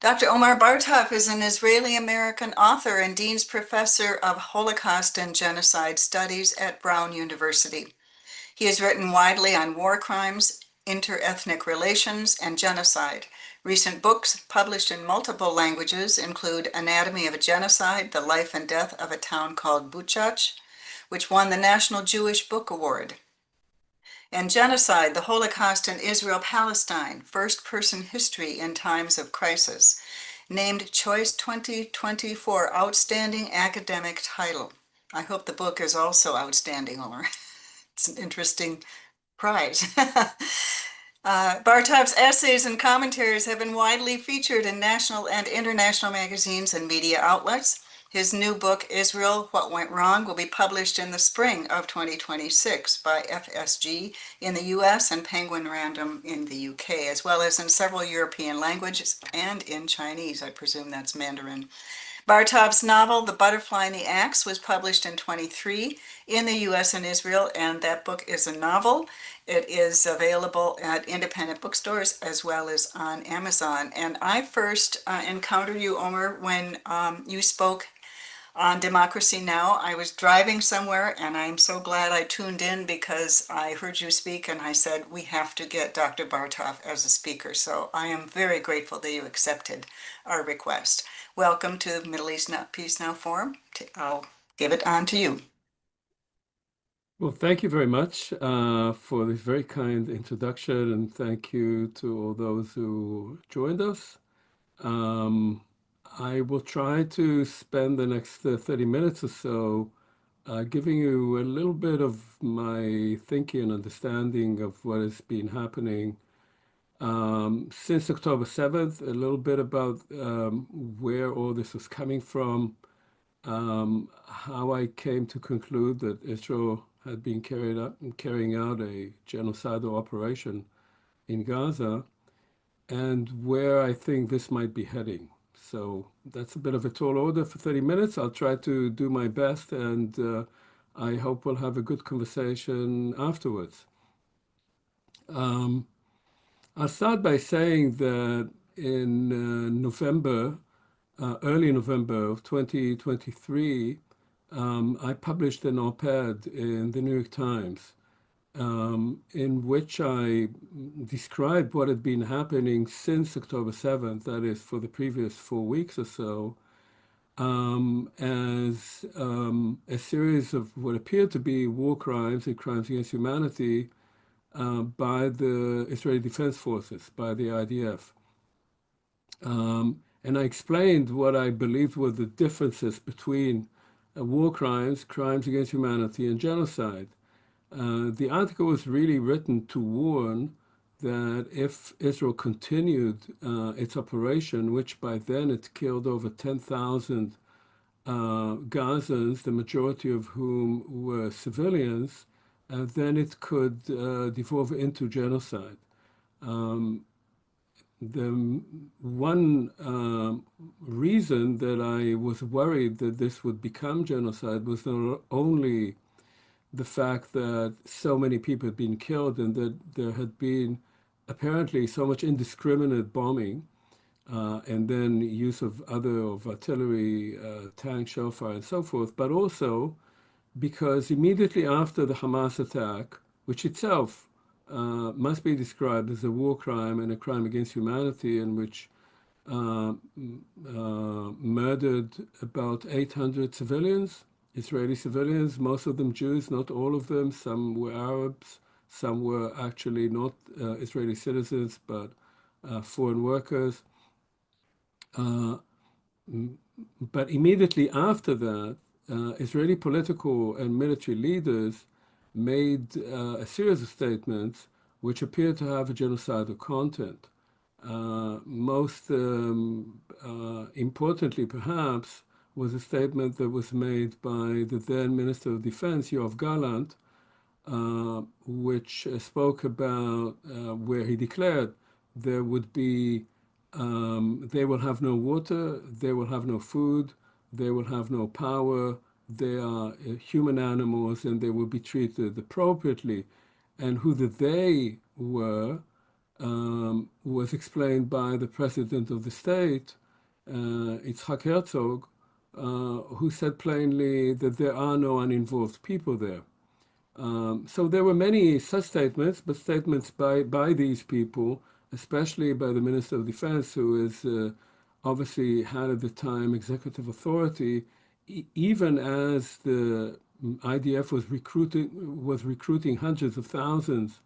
Dr. Omer Bartov is an Israeli-American author and Dean's Professor of Holocaust and Genocide Studies at Brown University. He has written widely on war crimes, interethnic relations, and genocide. Recent books published in multiple languages include Anatomy of a Genocide, The Life and Death of a Town Called Buchach, which won the National Jewish Book Award, and Genocide, the Holocaust in Israel-Palestine, First-Person History in Times of Crisis, named Choice 2024 Outstanding Academic Title. I hope the book is also outstanding, Omer. It's an interesting prize. Bartov's essays and commentaries have been widely featured in national and international magazines and media outlets. His new book, Israel, What Went Wrong, will be published in the spring of 2026 by FSG in the US and Penguin Random in the UK, as well as in several European languages and in Chinese. I presume that's Mandarin. Bartov's novel, The Butterfly and the Axe, was published in 23 in the US and Israel, and that book is a novel. It is available at independent bookstores as well as on Amazon. And I first encountered you, Omer, when you spoke on Democracy Now! I was driving somewhere, and I'm so glad I tuned in because I heard you speak and I said, we have to get Dr. Bartov as a speaker. So I am very grateful that you accepted our request. Welcome to the Middle East Peace Now Forum. I'll give it on to you. Well, thank you very much for this very kind introduction, and thank you to all those who joined us. I will try to spend the next 30 minutes or so giving you a little bit of my thinking and understanding of what has been happening since October 7th, a little bit about where all this was coming from, how I came to conclude that Israel had been carrying out a genocidal operation in Gaza, and where I think this might be heading. So that's a bit of a tall order for 30 minutes. I'll try to do my best, and I hope we'll have a good conversation afterwards. I'll start by saying that in early November of 2023, I published an op-ed in the New York Times in which I described what had been happening since October 7th, that is, for the previous 4 weeks or so, as a series of what appeared to be war crimes and crimes against humanity by the Israeli Defense Forces, by the IDF. And I explained what I believed were the differences between war crimes, crimes against humanity, and genocide. The article was really written to warn that if Israel continued its operation, which by then it killed over 10,000 Gazans, the majority of whom were civilians, then it could devolve into genocide. The one reason that I was worried that this would become genocide was not only the fact that so many people had been killed and that there had been apparently so much indiscriminate bombing and then use of artillery, tank, shellfire, and so forth, but also because immediately after the Hamas attack, which itself must be described as a war crime and a crime against humanity, in which murdered about 800 civilians, Israeli civilians, most of them Jews, not all of them. Some were Arabs, some were actually not Israeli citizens, but foreign workers. But immediately after that, Israeli political and military leaders made a series of statements which appeared to have a genocidal content. Most importantly, perhaps, was a statement that was made by the then Minister of Defense, Yoav Gallant, which spoke about where he declared there would be, they will have no water, they will have no food, they will have no power, they are human animals and they will be treated appropriately. And who the they were was explained by the president of the state, Yitzhak Herzog, who said plainly that there are no uninvolved people there. So there were many such statements, but statements by these people, especially by the Minister of Defense, who is obviously had at the time executive authority, even as the IDF was recruiting hundreds of thousands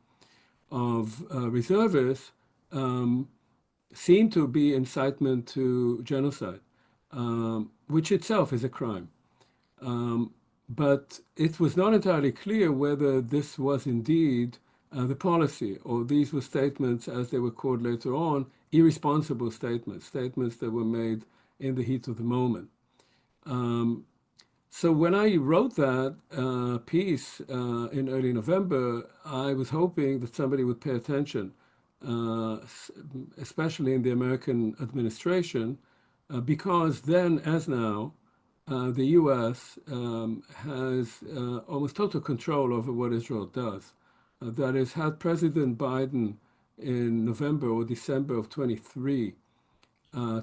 of reservists, seemed to be incitement to genocide, which itself is a crime. But it was not entirely clear whether this was indeed the policy, or these were statements, as they were called later on, irresponsible statements, statements that were made in the heat of the moment. So when I wrote that piece in early November, I was hoping that somebody would pay attention, especially in the American administration, because then, as now, the U.S. Has almost total control over what Israel does. That is, had President Biden in November or December of 23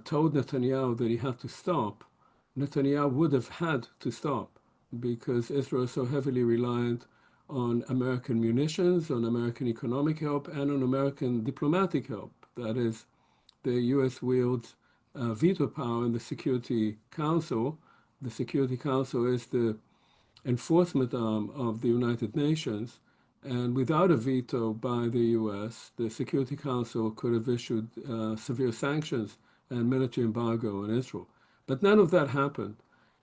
told Netanyahu that he had to stop, Netanyahu would have had to stop, because Israel is so heavily reliant on American munitions, on American economic help, and on American diplomatic help. That is, the U.S. wields veto power in the Security Council. The Security Council is the enforcement arm of the United Nations, and without a veto by the U.S., the Security Council could have issued severe sanctions and military embargo on Israel. But none of that happened,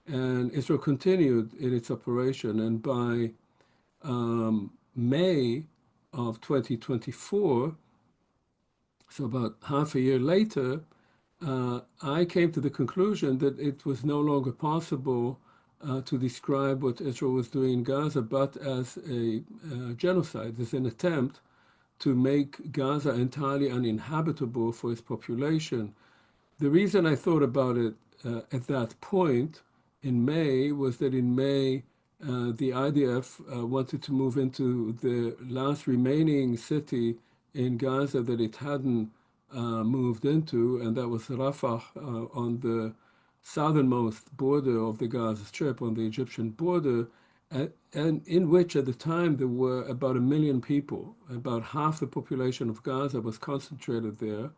and Israel continued in its operation, and by May of 2024, so about half a year later, I came to the conclusion that it was no longer possible to describe what Israel was doing in Gaza, but as a genocide, as an attempt to make Gaza entirely uninhabitable for its population. The reason I thought about it at that point in May was that in May, the IDF wanted to move into the last remaining city in Gaza that it hadn't moved into, and that was Rafah on the southernmost border of the Gaza Strip, on the Egyptian border, and in which at the time there were about 1 million people. About half the population of Gaza was concentrated there,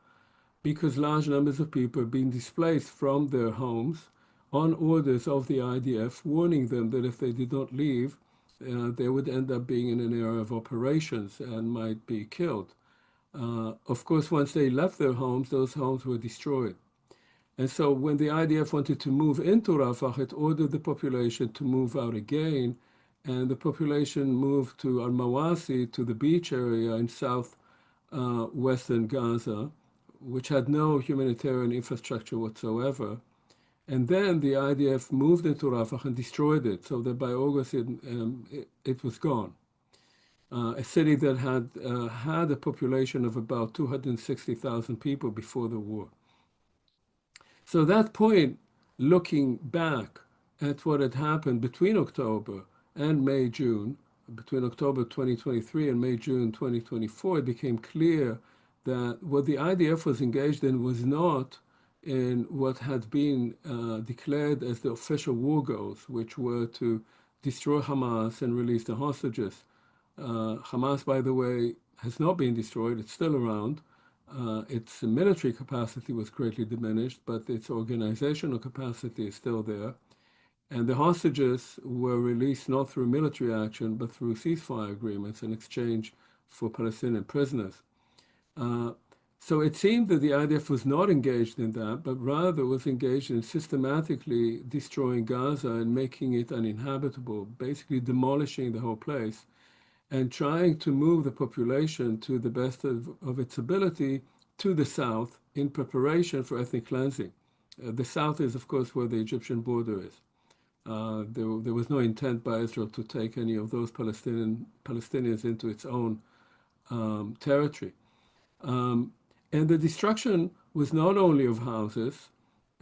because large numbers of people are being displaced from their homes on orders of the IDF, warning them that if they did not leave, they would end up being in an area of operations and might be killed. Of course, once they left their homes, those homes were destroyed. And so when the IDF wanted to move into Rafah, it ordered the population to move out again, and the population moved to Al-Mawasi, to the beach area in southwestern Gaza, which had no humanitarian infrastructure whatsoever. And then the IDF moved into Rafah and destroyed it, so that by August it was gone. A city that had a population of about 260,000 people before the war. So that point, looking back at what had happened between October and May, June, between October 2023 and May, June 2024, it became clear that what the IDF was engaged in was not in what had been declared as the official war goals, which were to destroy Hamas and release the hostages. Hamas, by the way, has not been destroyed. It's still around. Its military capacity was greatly diminished, but its organizational capacity is still there. And the hostages were released not through military action, but through ceasefire agreements in exchange for Palestinian prisoners. So it seemed that the IDF was not engaged in that, but rather was engaged in systematically destroying Gaza and making it uninhabitable, basically demolishing the whole place, and trying to move the population to the best of its ability to the south in preparation for ethnic cleansing. The south is, of course, where the Egyptian border is. There was no intent by Israel to take any of those Palestinians into its own territory. And the destruction was not only of houses,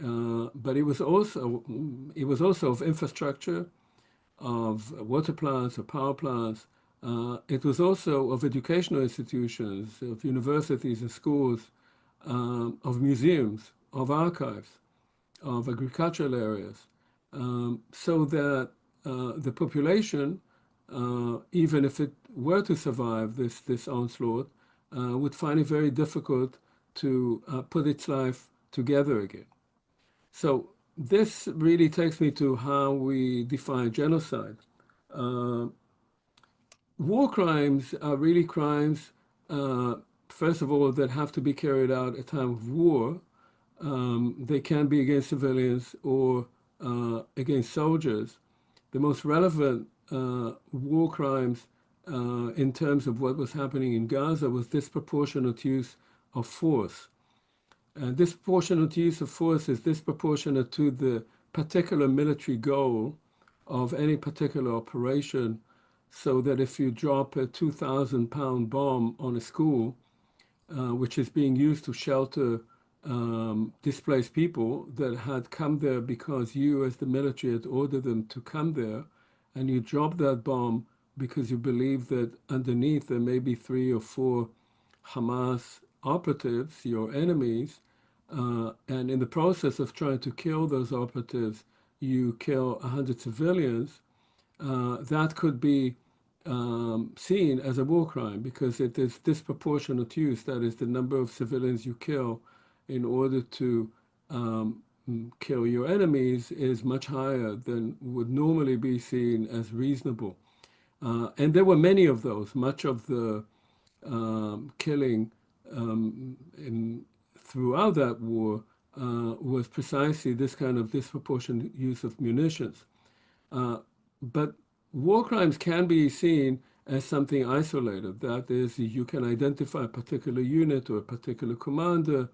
but it was also of infrastructure, of water plants, of power plants, It was also of educational institutions, of universities and schools, of museums, of archives, of agricultural areas, so that the population, even if it were to survive this onslaught, would find it very difficult to put its life together again. So this really takes me to how we define genocide. Uh, War crimes are really crimes, uh, first of all, that have to be carried out at time of war. They can be against civilians or against soldiers. The most relevant war crimes in terms of what was happening in Gaza was disproportionate use of force. Disproportionate use of force is disproportionate to the particular military goal of any particular operation, so that if you drop a 2,000-pound bomb on a school, which is being used to shelter displaced people that had come there because you, as the military, had ordered them to come there, and you drop that bomb because you believe that underneath there may be 3 or 4 Hamas operatives, your enemies, and in the process of trying to kill those operatives, you kill 100 civilians, that could be seen as a war crime because it is disproportionate use. That is, the number of civilians you kill in order to kill your enemies is much higher than would normally be seen as reasonable. And there were many of those. Much of the killing throughout that war was precisely this kind of disproportionate use of munitions. But war crimes can be seen as something isolated. That is, you can identify a particular unit or a particular commander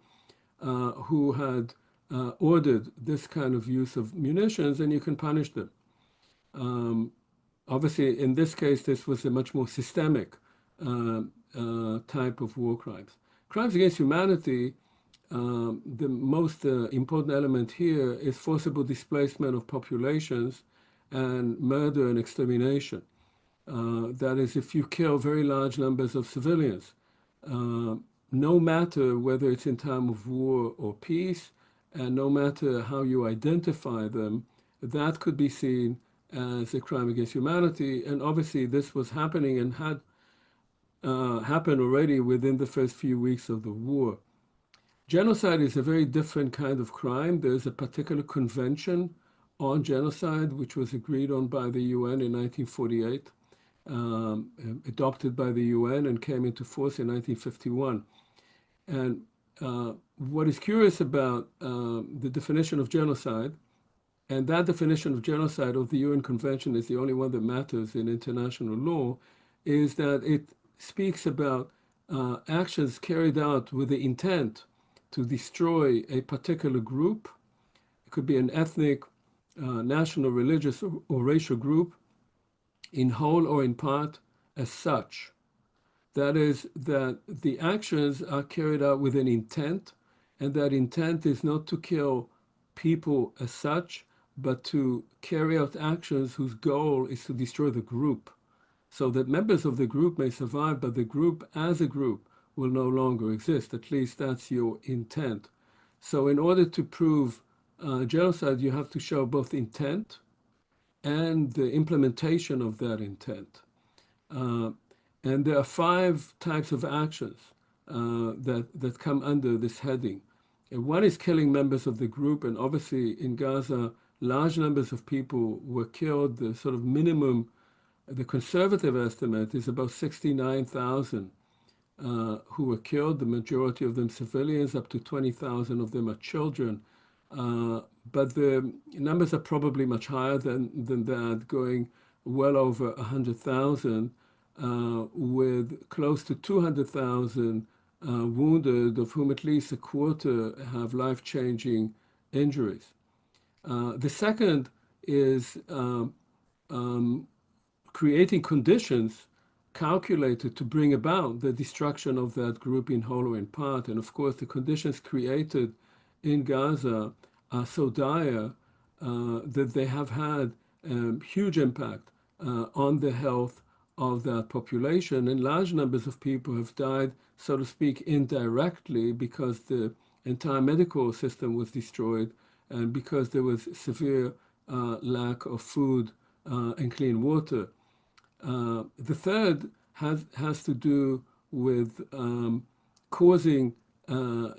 who had ordered this kind of use of munitions, and you can punish them. Obviously, in this case, this was a much more systemic type of war crimes. Crimes against humanity, the most important element here is forcible displacement of populations and murder and extermination. That is, if you kill very large numbers of civilians, no matter whether it's in time of war or peace, and no matter how you identify them, that could be seen as a crime against humanity. And obviously, this was happening and had happened already within the first few weeks of the war. Genocide is a very different kind of crime. There's a particular convention on genocide, which was agreed on by the UN in 1948, adopted by the UN, and came into force in 1951. And what is curious about the definition of genocide, and that definition of genocide of the UN Convention is the only one that matters in international law, is that it speaks about actions carried out with the intent to destroy a particular group. It could be an ethnic, national, religious, or racial group, in whole or in part, as such. That is, that the actions are carried out with an intent, and that intent is not to kill people as such, but to carry out actions whose goal is to destroy the group, so that members of the group may survive, but the group as a group will no longer exist. At least that's your intent. So in order to prove genocide, you have to show both intent and the implementation of that intent. Uh, and there are 5 types of actions that come under this heading. And one is killing members of the group, and obviously in Gaza, large numbers of people were killed. The sort of minimum, the conservative estimate is about 69,000 who were killed, the majority of them civilians, up to 20,000 of them are children. But the numbers are probably much higher than that, going well over 100,000, with close to 200,000 wounded, of whom at least a quarter have life-changing injuries. The second is creating conditions calculated to bring about the destruction of that group in whole or in part. And of course, the conditions created in Gaza are so dire that they have had huge impact on the health of that population, and large numbers of people have died, so to speak, indirectly because the entire medical system was destroyed and because there was severe lack of food and clean water. The third has to do with causing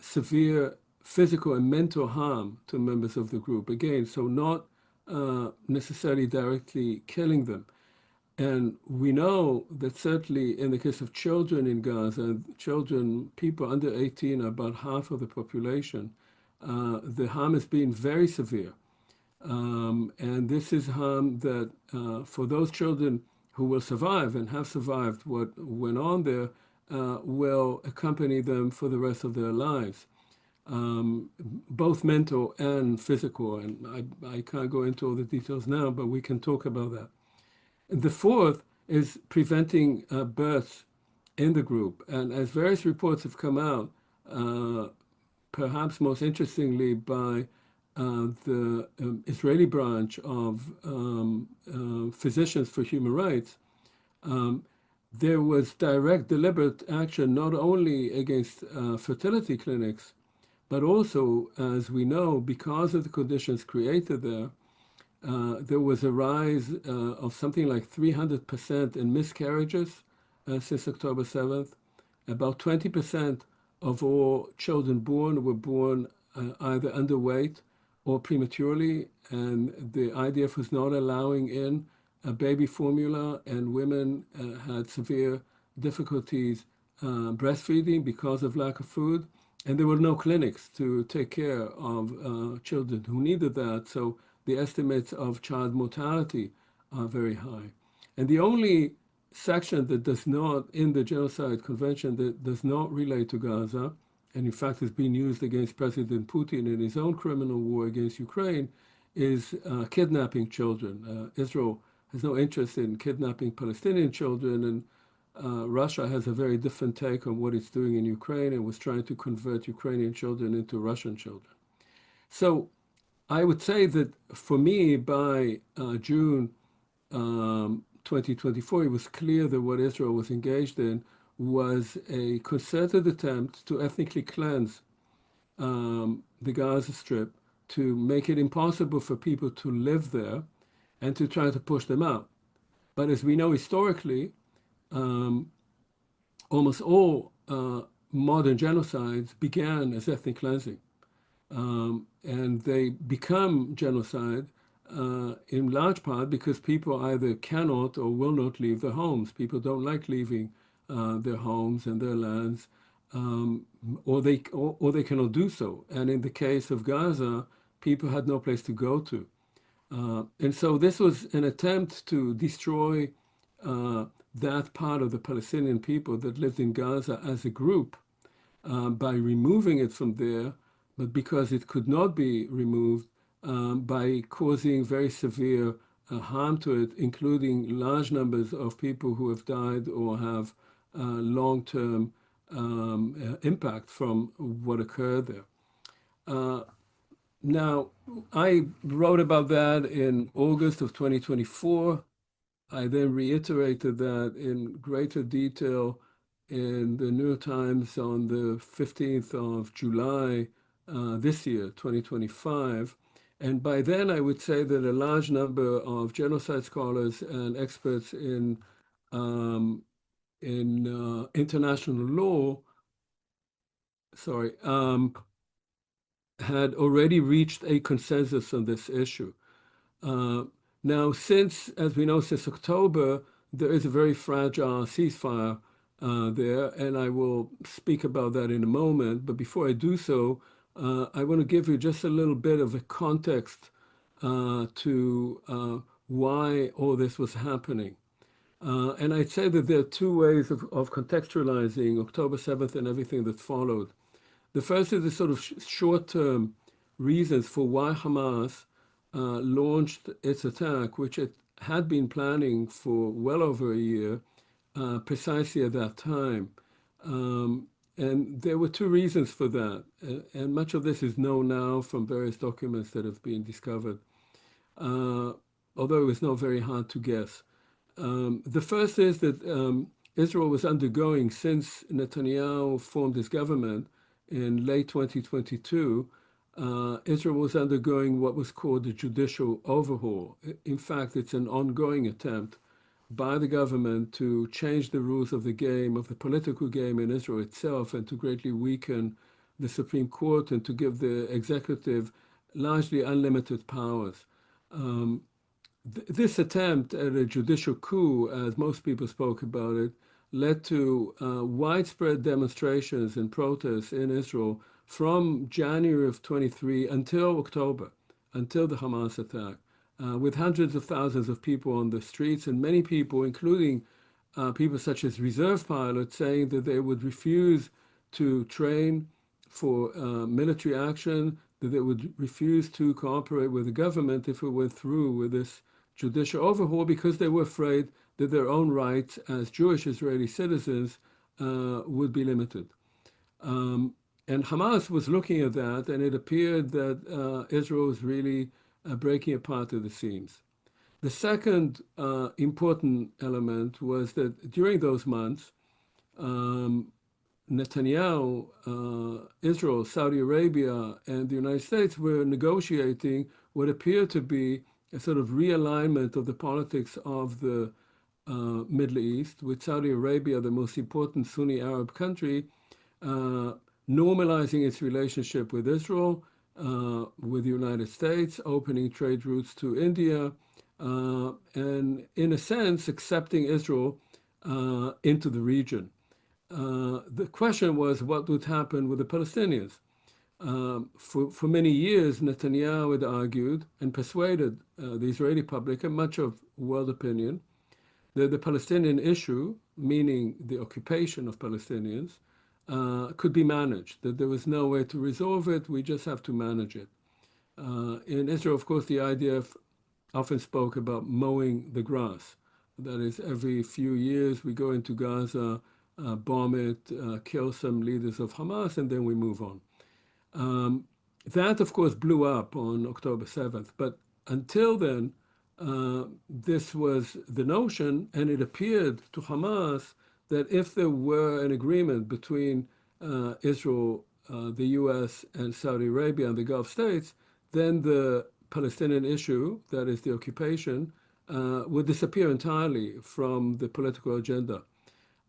severe physical and mental harm to members of the group. Again, so not necessarily directly killing them. And we know that certainly in the case of children in Gaza, children, people under 18 are about half of the population. The harm has been very severe. And this is harm that for those children who will survive and have survived what went on there will accompany them for the rest of their lives, both mental and physical. And I can't go into all the details now, but we can talk about that. The fourth is preventing births in the group. And as various reports have come out, perhaps most interestingly by the Israeli branch of Physicians for Human Rights, there was direct, deliberate action not only against fertility clinics, but also, as we know, because of the conditions created there, there was a rise of something like 300% in miscarriages since October 7th. About 20% of all children born were born either underweight or prematurely, and the IDF was not allowing in a baby formula, and women had severe difficulties breastfeeding because of lack of food. And there were no clinics to take care of children who needed that. So the estimates of child mortality are very high. And the only section that does not, in the Genocide Convention, that does not relate to Gaza, and in fact is being used against President Putin in his own criminal war against Ukraine, is kidnapping children. Israel has no interest in kidnapping Palestinian children, and Russia has a very different take on what it's doing in Ukraine and was trying to convert Ukrainian children into Russian children. So I would say that for me, by June 2024, it was clear that what Israel was engaged in was a concerted attempt to ethnically cleanse the Gaza Strip, to make it impossible for people to live there and to try to push them out. But as we know historically, almost all modern genocides began as ethnic cleansing. And they become genocide in large part because people either cannot or will not leave their homes. People don't like leaving their homes and their lands, or they cannot do so. And in the case of Gaza, people had no place to go to. And so this was an attempt to destroy that part of the Palestinian people that lived in Gaza as a group by removing it from there, but because it could not be removed, by causing very severe harm to it, including large numbers of people who have died or have long-term impact from what occurred there. Now, I wrote about that in August of 2024. I then reiterated that in greater detail in the New York Times on the 15th of July this year, 2025. And by then, I would say that a large number of genocide scholars and experts in international law, had already reached a consensus on this issue. Now, as we know, since October, there is a very fragile ceasefire there, and I will speak about that in a moment. But before I do so, I want to give you just a little bit of a context to why all this was happening. And I'd say that there are two ways of contextualizing October 7th and everything that followed. The first is the sort of short-term reasons for why Hamas launched its attack, which it had been planning for well over a year, precisely at that time. And there were two reasons for that. And much of this is known now from various documents that have been discovered, although it was not very hard to guess. The first is that Israel was undergoing, since Netanyahu formed his government in late 2022, Israel was undergoing what was called a judicial overhaul. In fact, it's an ongoing attempt by the government to change the rules of the game, of the political game in Israel itself, and to greatly weaken the Supreme Court and to give the executive largely unlimited powers. This attempt at a judicial coup, as most people spoke about it, led to widespread demonstrations and protests in Israel from January of 23 until October, until the Hamas attack, with hundreds of thousands of people on the streets, and many people, including people such as reserve pilots, saying that they would refuse to train for military action, that they would refuse to cooperate with the government if it went through with this judicial overhaul, because they were afraid that their own rights as Jewish Israeli citizens would be limited. And Hamas was looking at that, and it appeared that Israel was really breaking apart at the seams. The second important element was that during those months, Netanyahu, Israel, Saudi Arabia, and the United States were negotiating what appeared to be a sort of realignment of the politics of the Middle East, with Saudi Arabia, the most important Sunni Arab country, normalizing its relationship with Israel, with the United States, opening trade routes to India, and in a sense, accepting Israel into the region. The question was what would happen with the Palestinians. For many years, Netanyahu had argued and persuaded the Israeli public and much of world opinion that the Palestinian issue, meaning the occupation of Palestinians, could be managed, that there was no way to resolve it, we just have to manage it. In Israel, of course, the IDF often spoke about mowing the grass. That is, every few years we go into Gaza, bomb it, kill some leaders of Hamas, and then we move on. That, of course, blew up on October 7th. But until then, this was the notion, and it appeared to Hamas that if there were an agreement between Israel, the US, and Saudi Arabia and the Gulf states, then the Palestinian issue, that is the occupation, would disappear entirely from the political agenda.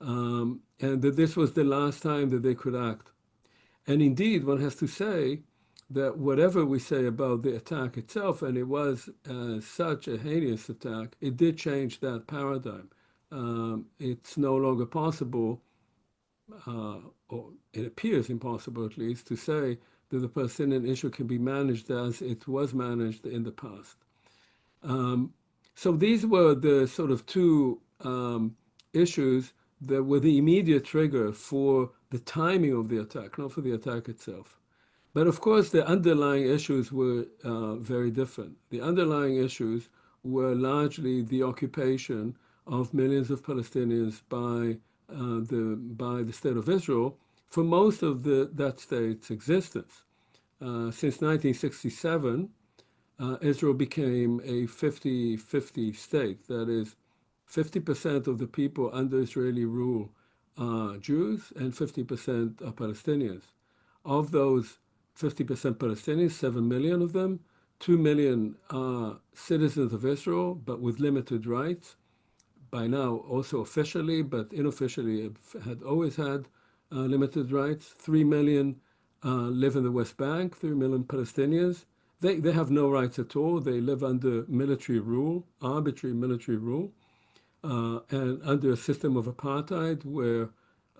And that this was the last time that they could act. And indeed, one has to say that whatever we say about the attack itself, and it was such a heinous attack, it did change that paradigm. It's no longer possible, or it appears impossible at least, to say that the Palestinian issue can be managed as it was managed in the past. So these were the sort of two issues that were the immediate trigger for the timing of the attack, not for the attack itself. But of course, the underlying issues were very different. The underlying issues were largely the occupation of millions of Palestinians by the state of Israel for most of that state's existence. Since 1967, Israel became a 50-50 state. That is, 50% of the people under Israeli rule are Jews and 50% are Palestinians. Of those 50% Palestinians, 7 million of them, 2 million are citizens of Israel, but with limited rights. By now, also officially, but unofficially, had always had limited rights. 3 million live in the West Bank, 3 million Palestinians. They have no rights at all. They live under military rule, arbitrary military rule, and under a system of apartheid where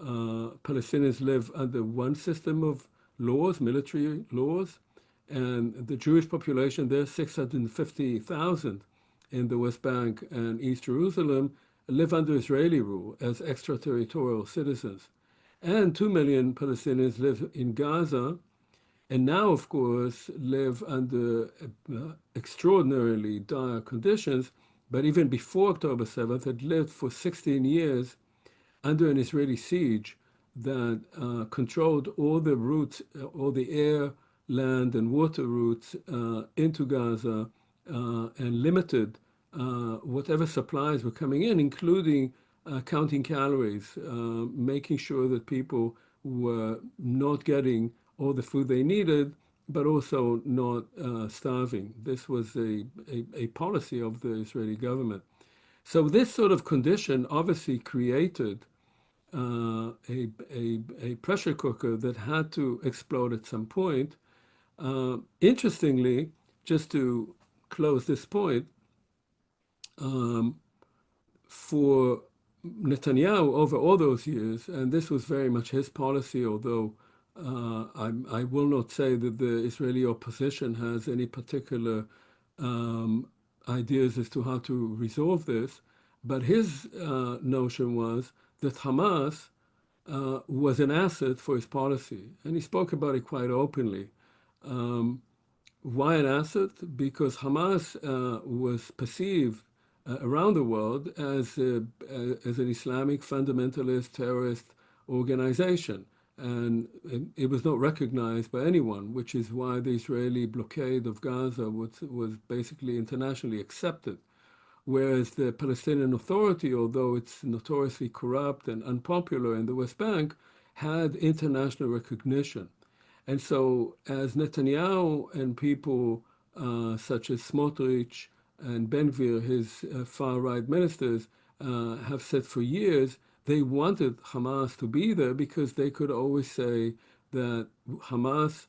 Palestinians live under one system of laws, military laws, and the Jewish population, there's 650,000 in the West Bank and East Jerusalem, live under Israeli rule as extraterritorial citizens. And 2 million Palestinians live in Gaza, and now, of course, live under extraordinarily dire conditions, but even before October 7th, had lived for 16 years under an Israeli siege that controlled all the routes, all the air, land, and water routes into Gaza, and limited whatever supplies were coming in, including counting calories, making sure that people were not getting all the food they needed, but also not starving. This was a policy of the Israeli government. So this sort of condition obviously created a pressure cooker that had to explode at some point. Interestingly, just to close this point, for Netanyahu over all those years, and this was very much his policy, although I will not say that the Israeli opposition has any particular ideas as to how to resolve this, but his notion was that Hamas was an asset for his policy, and he spoke about it quite openly. Why an asset? Because Hamas was perceived around the world as an Islamic fundamentalist terrorist organization. And it was not recognized by anyone, which is why the Israeli blockade of Gaza was basically internationally accepted. Whereas the Palestinian Authority, although it's notoriously corrupt and unpopular in the West Bank, had international recognition. And so, as Netanyahu and people such as Smotrich and Ben Gvir, his far-right ministers, have said for years, they wanted Hamas to be there because they could always say that Hamas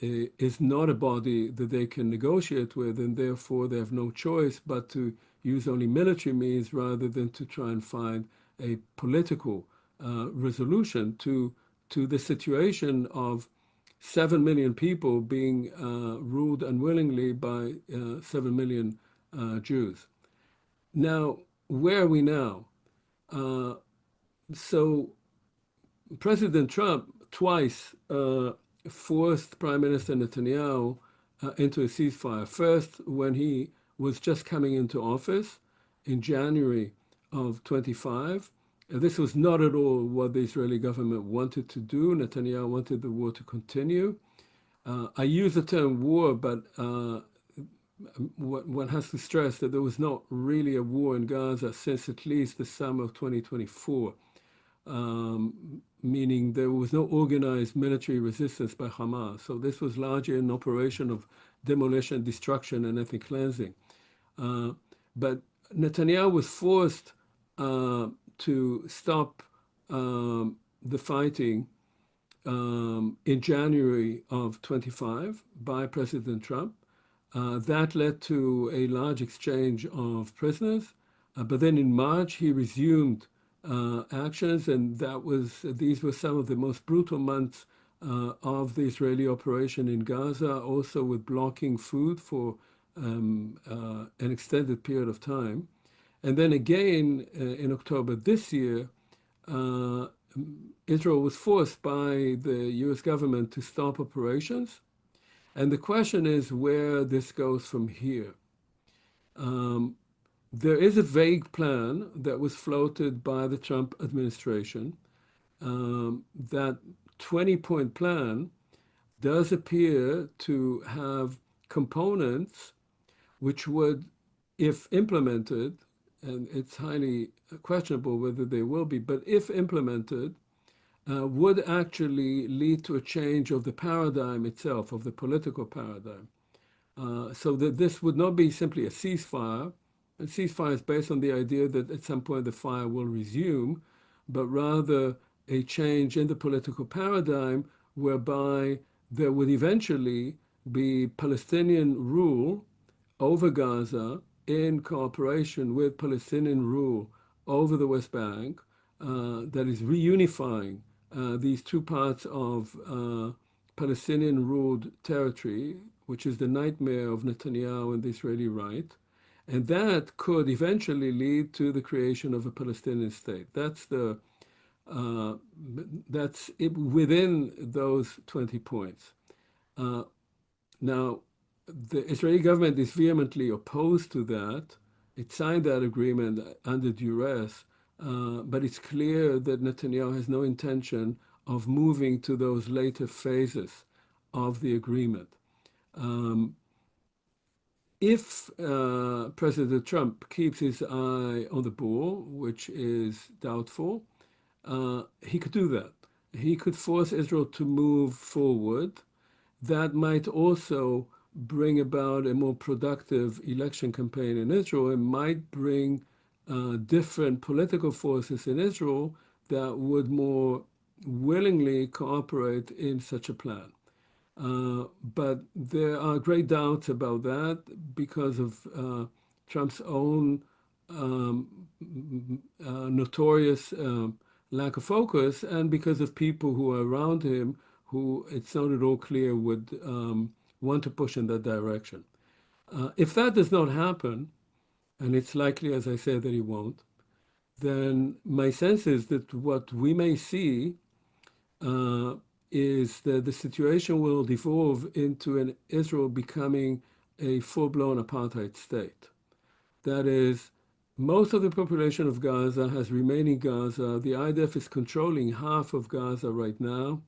is not a body that they can negotiate with, and therefore they have no choice but to use only military means rather than to try and find a political resolution to the situation of 7 million people being ruled unwillingly by 7 million Jews. Now, where are we now? So President Trump twice forced Prime Minister Netanyahu into a ceasefire. First, when he was just coming into office in January of 25. This was not at all what the Israeli government wanted to do. Netanyahu wanted the war to continue. I use the term war, but one has to stress that there was not really a war in Gaza since at least the summer of 2024. Meaning there was no organized military resistance by Hamas. So this was largely an operation of demolition, destruction, and ethnic cleansing. But Netanyahu was forced to stop the fighting in January of 25 by President Trump. That led to a large exchange of prisoners. But then in March, he resumed actions, and these were some of the most brutal months of the Israeli operation in Gaza, also with blocking food for an extended period of time. And then again in October this year, Israel was forced by the US government to stop operations. And the question is where this goes from here. There is a vague plan that was floated by the Trump administration. That 20-point plan does appear to have components which would, if implemented, and it's highly questionable whether they will be, but if implemented, would actually lead to a change of the paradigm itself, of the political paradigm. So that this would not be simply a ceasefire. A ceasefire is based on the idea that at some point the fire will resume, but rather a change in the political paradigm whereby there would eventually be Palestinian rule over Gaza in cooperation with Palestinian rule over the West Bank that is reunifying these two parts of Palestinian-ruled territory, which is the nightmare of Netanyahu and the Israeli right. And that could eventually lead to the creation of a Palestinian state. That's it within those 20 points. Now, the Israeli government is vehemently opposed to that. It signed that agreement under duress, but it's clear that Netanyahu has no intention of moving to those later phases of the agreement. If President Trump keeps his eye on the ball, which is doubtful, he could do that. He could force Israel to move forward. That might also bring about a more productive election campaign in Israel and might bring different political forces in Israel that would more willingly cooperate in such a plan. But there are great doubts about that because of Trump's own notorious lack of focus and because of people who are around him who it's not at all clear would want to push in that direction. If that does not happen, and it's likely, as I said, that he won't, then my sense is that what we may see uh, is that the situation will devolve into an Israel becoming a full-blown apartheid state. That is, most of the population of Gaza has remained in Gaza. The IDF is controlling half of Gaza right now.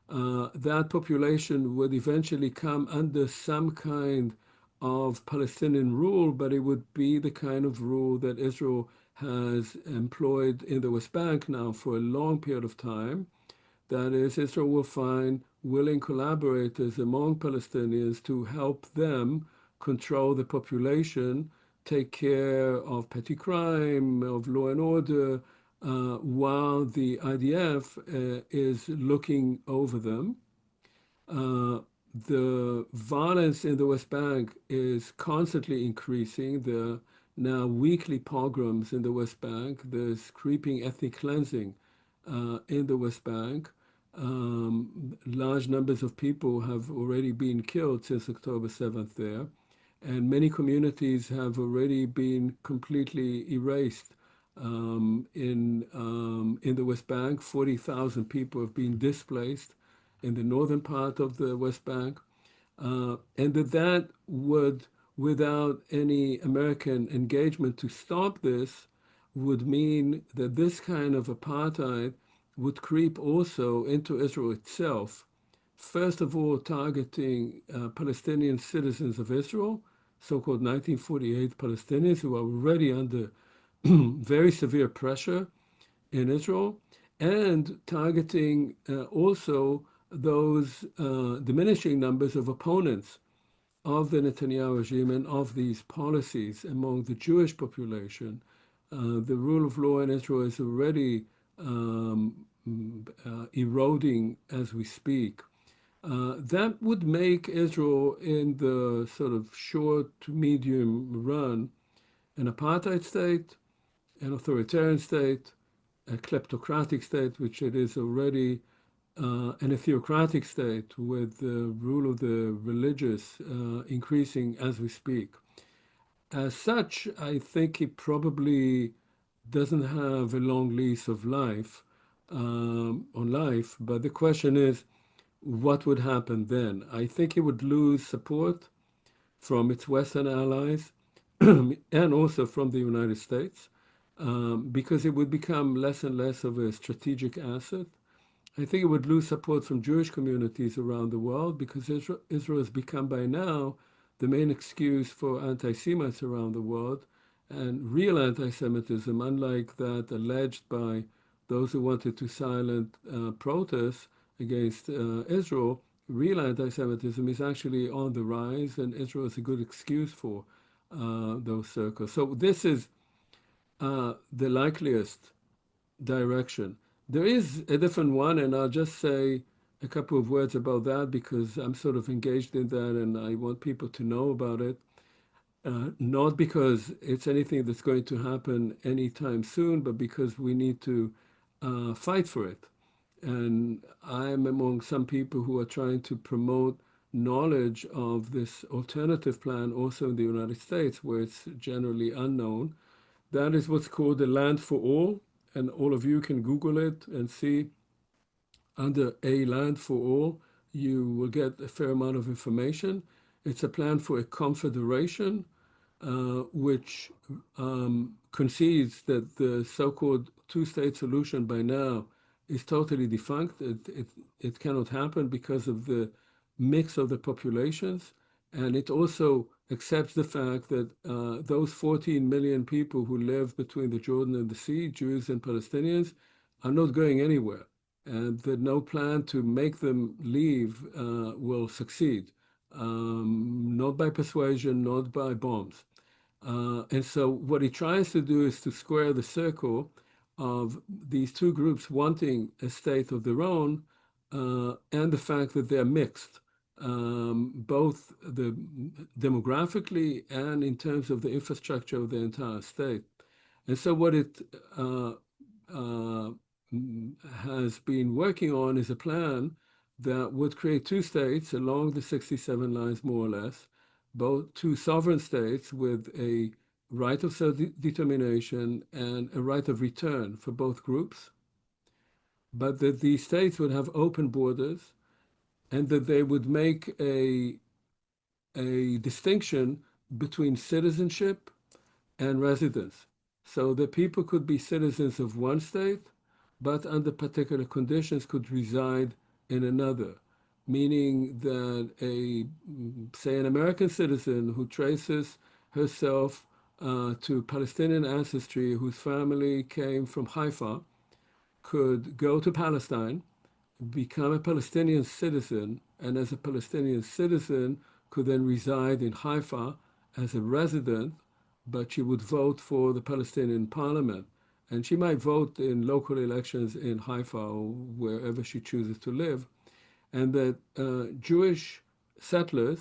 That population would eventually come under some kind of Palestinian rule, but it would be the kind of rule that Israel has employed in the West Bank now for a long period of time. That is, Israel will find willing collaborators among Palestinians to help them control the population, take care of petty crime, of law and order, while the IDF is looking over them. Uh, the violence in the West Bank is constantly increasing. There are now weekly pogroms in the West Bank. There's creeping ethnic cleansing in the West Bank. Large numbers of people have already been killed since October 7th there, and many communities have already been completely erased. In the West Bank, 40,000 people have been displaced in the northern part of the West Bank, and that would, without any American engagement to stop this, would mean that this kind of apartheid would creep also into Israel itself. First of all, targeting Palestinian citizens of Israel, so-called 1948 Palestinians who are already under very severe pressure in Israel, and targeting also those diminishing numbers of opponents of the Netanyahu regime and of these policies among the Jewish population. The rule of law in Israel is already eroding as we speak. That would make Israel, in the sort of short to medium run, an apartheid state, an authoritarian state, a kleptocratic state, which it is already, and a theocratic state with the rule of the religious increasing as we speak. As such, I think he probably doesn't have a long lease of life on life, but the question is, what would happen then? I think he would lose support from its Western allies and also from the United States because it would become less and less of a strategic asset. I think it would lose support from Jewish communities around the world because Israel has become by now the main excuse for anti-Semites around the world, and real anti-Semitism, unlike that alleged by those who wanted to silence protests against Israel, real anti-Semitism is actually on the rise, and Israel is a good excuse for those circles. So this is the likeliest direction. There is a different one, and I'll just say a couple of words about that because I'm sort of engaged in that and I want people to know about it. Not because it's anything that's going to happen anytime soon, but because we need to fight for it. And I'm among some people who are trying to promote knowledge of this alternative plan also in the United States, where it's generally unknown. That is what's called the Land for All, and all of you can Google it and see under A Land for All, you will get a fair amount of information. It's a plan for a confederation, which concedes that the so-called two-state solution by now is totally defunct. It cannot happen because of the mix of the populations And it also accepts the fact that those 14 million people who live between the Jordan and the sea, Jews and Palestinians, are not going anywhere, and that no plan to make them leave will succeed, not by persuasion, not by bombs. And so what he tries to do is to square the circle of these two groups wanting a state of their own, and the fact that they're mixed, both demographically and in terms of the infrastructure of the entire state. And so what it uh, has been working on is a plan that would create two states along the 67 lines, more or less, both two sovereign states with a right of self-determination and a right of return for both groups, but that these states would have open borders and that they would make a distinction between citizenship and residence. So that people could be citizens of one state, but under particular conditions could reside in another. Meaning that say, an American citizen who traces herself to Palestinian ancestry, whose family came from Haifa, could go to Palestine, become a Palestinian citizen, and as a Palestinian citizen could then reside in Haifa as a resident, but she would vote for the Palestinian parliament. And she might vote in local elections in Haifa or wherever she chooses to live. And that Jewish settlers,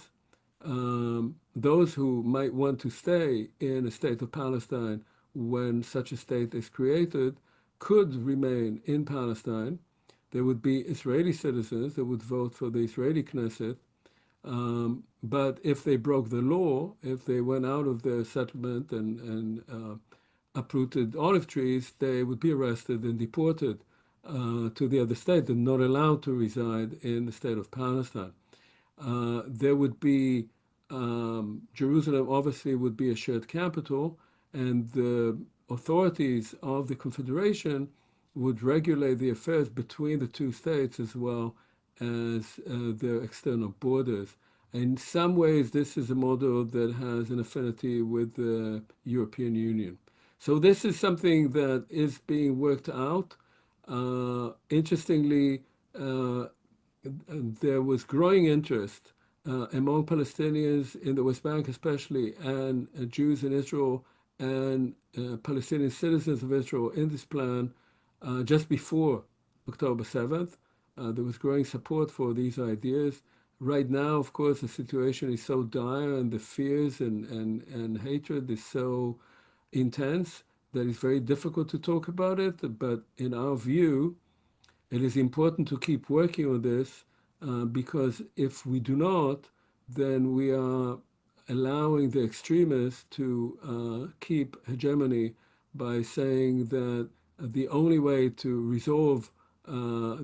those who might want to stay in a state of Palestine when such a state is created, could remain in Palestine. There would be Israeli citizens that would vote for the Israeli Knesset. But if they broke the law, if they went out of their settlement and uprooted olive trees, they would be arrested and deported to the other state and not allowed to reside in the state of Palestine. There would be Jerusalem obviously would be a shared capital, and the authorities of the Confederation would regulate the affairs between the two states as well as their external borders. In some ways, this is a model that has an affinity with the European Union. So this is something that is being worked out. Interestingly, there was growing interest among Palestinians in the West Bank, especially, and Jews in Israel and Palestinian citizens of Israel in this plan just before October 7th. There was growing support for these ideas. Right now, of course, the situation is so dire and the fears and hatred is so intense that it's very difficult to talk about it. But in our view, it is important to keep working on this because if we do not, then we are allowing the extremists to keep hegemony by saying that the only way to resolve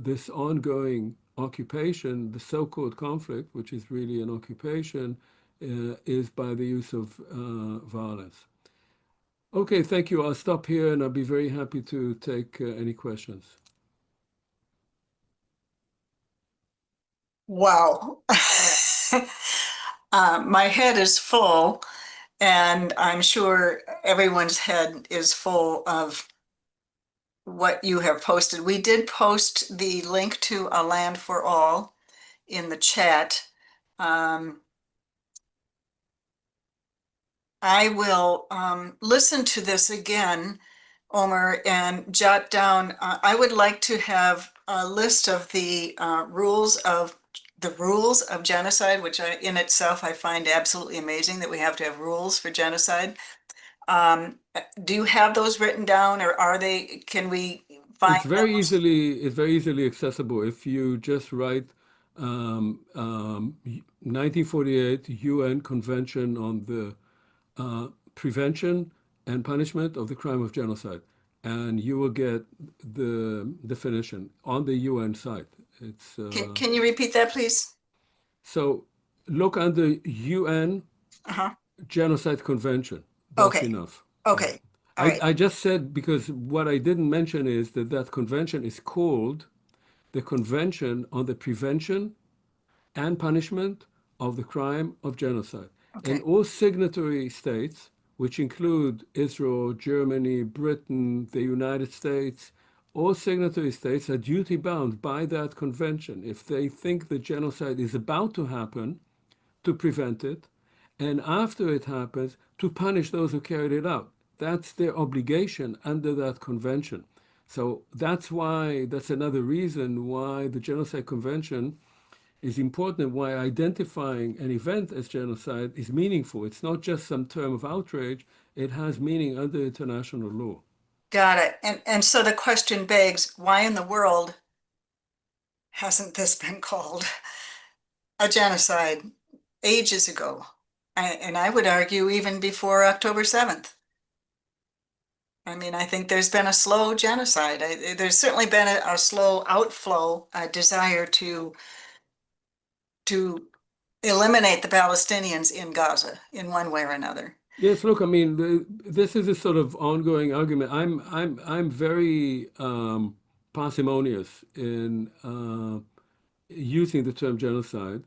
this ongoing occupation, the so-called conflict, which is really an occupation, is by the use of violence. Okay, thank you. I'll stop here and I'll be very happy to take any questions. Wow. My head is full, and I'm sure everyone's head is full of what you have posted. We did post the link to A Land for All in the chat. I will listen to this again, Omer, and jot down. I would like to have a list of the rules of genocide, which in itself I find absolutely amazing that we have to have rules for genocide. Do you have those written down, or can we find those? It's very easily accessible. If you just write 1948 UN Convention on the Prevention and Punishment of the Crime of Genocide, and you will get the definition on the UN site. It's Can you repeat that, please? so look under UN Uh-huh. Genocide Convention. That's Okay. enough. Yeah. Okay. All right. I just said because what I didn't mention is that that convention is called the Convention on the Prevention and Punishment of the crime of genocide. And Okay. all signatory states, which include Israel, Germany, Britain, the United States, all signatory states are duty bound by that convention. If they think the genocide is about to happen, to prevent it, and after it happens, to punish those who carried it out. That's their obligation under that convention. So that's another reason why the Genocide Convention is important, why identifying an event as genocide is meaningful. It's not just some term of outrage, it has meaning under international law. Got it. And so the question begs, why in the world hasn't this been called a genocide ages ago? And I would argue even before October 7th. I mean, I think there's been a slow genocide. There's certainly been a slow outflow, a desire to eliminate the Palestinians in Gaza in one way or another. Yes, look, I mean, this is a sort of ongoing argument. I'm very parsimonious in using the term genocide,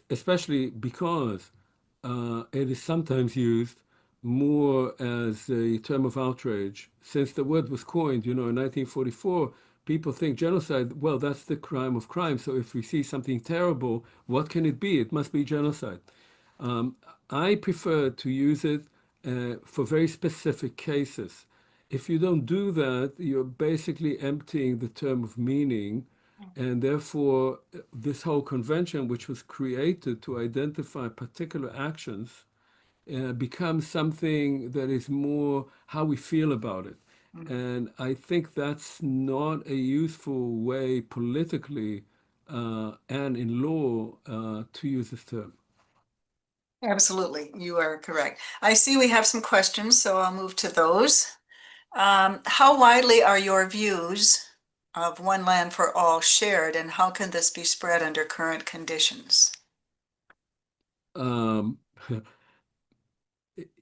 especially because it is sometimes used more as a term of outrage. Since the word was coined, in 1944, people think genocide, well, that's the crime of crime. So if we see something terrible, what can it be? It must be genocide. Um, I prefer to use it for very specific cases. If you don't do that, you're basically emptying the term of meaning, and therefore, this whole convention, which was created to identify particular actions, becomes something that is more how we feel about it. And I think that's not a useful way politically and in law to use this term. Absolutely, you are correct. I see we have some questions, so I'll move to those. How widely are your views of one land for all shared, and how can this be spread under current conditions? Um,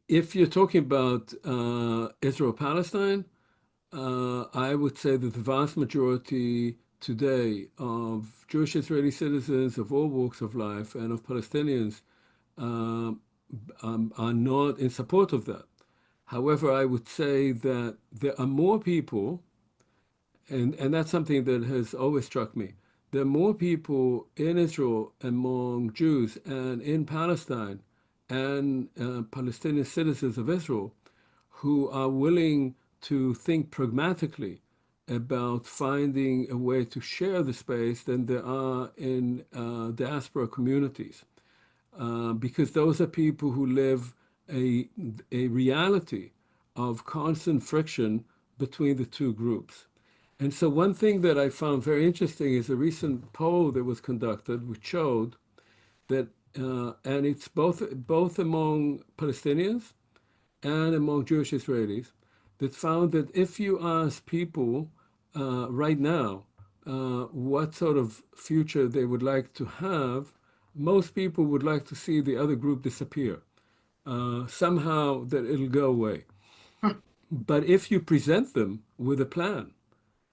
if you're talking about Israel-Palestine, I would say that the vast majority today of Jewish Israeli citizens of all walks of life and of Palestinians um, are not in support of that. However, I would say that there are more people, and that's something that has always struck me. There are more people in Israel among Jews and in Palestine and Palestinian citizens of Israel who are willing to think pragmatically about finding a way to share the space than there are in diaspora communities. Because those are people who live a, a reality of constant friction between the two groups. And so one thing that I found very interesting is a recent poll that was conducted, which showed that, and it's both among Palestinians and among Jewish Israelis, that found that if you ask people right now what sort of future they would like to have, most people would like to see the other group disappear. Somehow that it'll go away. But if you present them with a plan,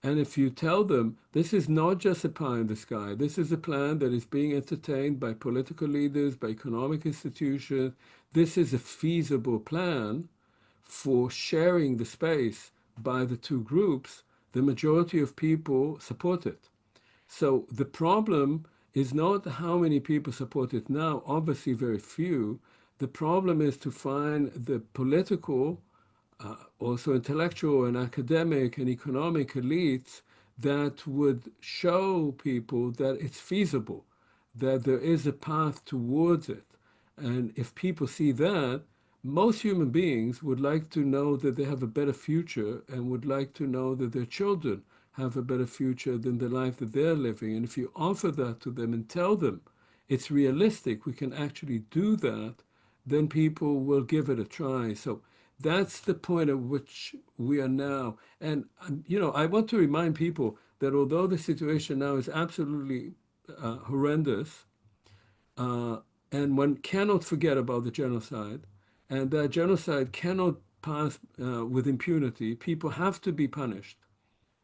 and if you tell them this is not just a pie in the sky, this is a plan that is being entertained by political leaders, by economic institutions, this is a feasible plan for sharing the space by the two groups, the majority of people support it. So the problem is not how many people support it now, obviously very few. The problem is to find the political, also intellectual and academic and economic elites that would show people that it's feasible, that there is a path towards it. And if people see that, most human beings would like to know that they have a better future and would like to know that their children have a better future than the life that they're living. And if you offer that to them and tell them it's realistic, we can actually do that, then people will give it a try. So that's the point at which we are now. And, I want to remind people that although the situation now is absolutely horrendous, uh, and one cannot forget about the genocide, and that genocide cannot pass with impunity, people have to be punished.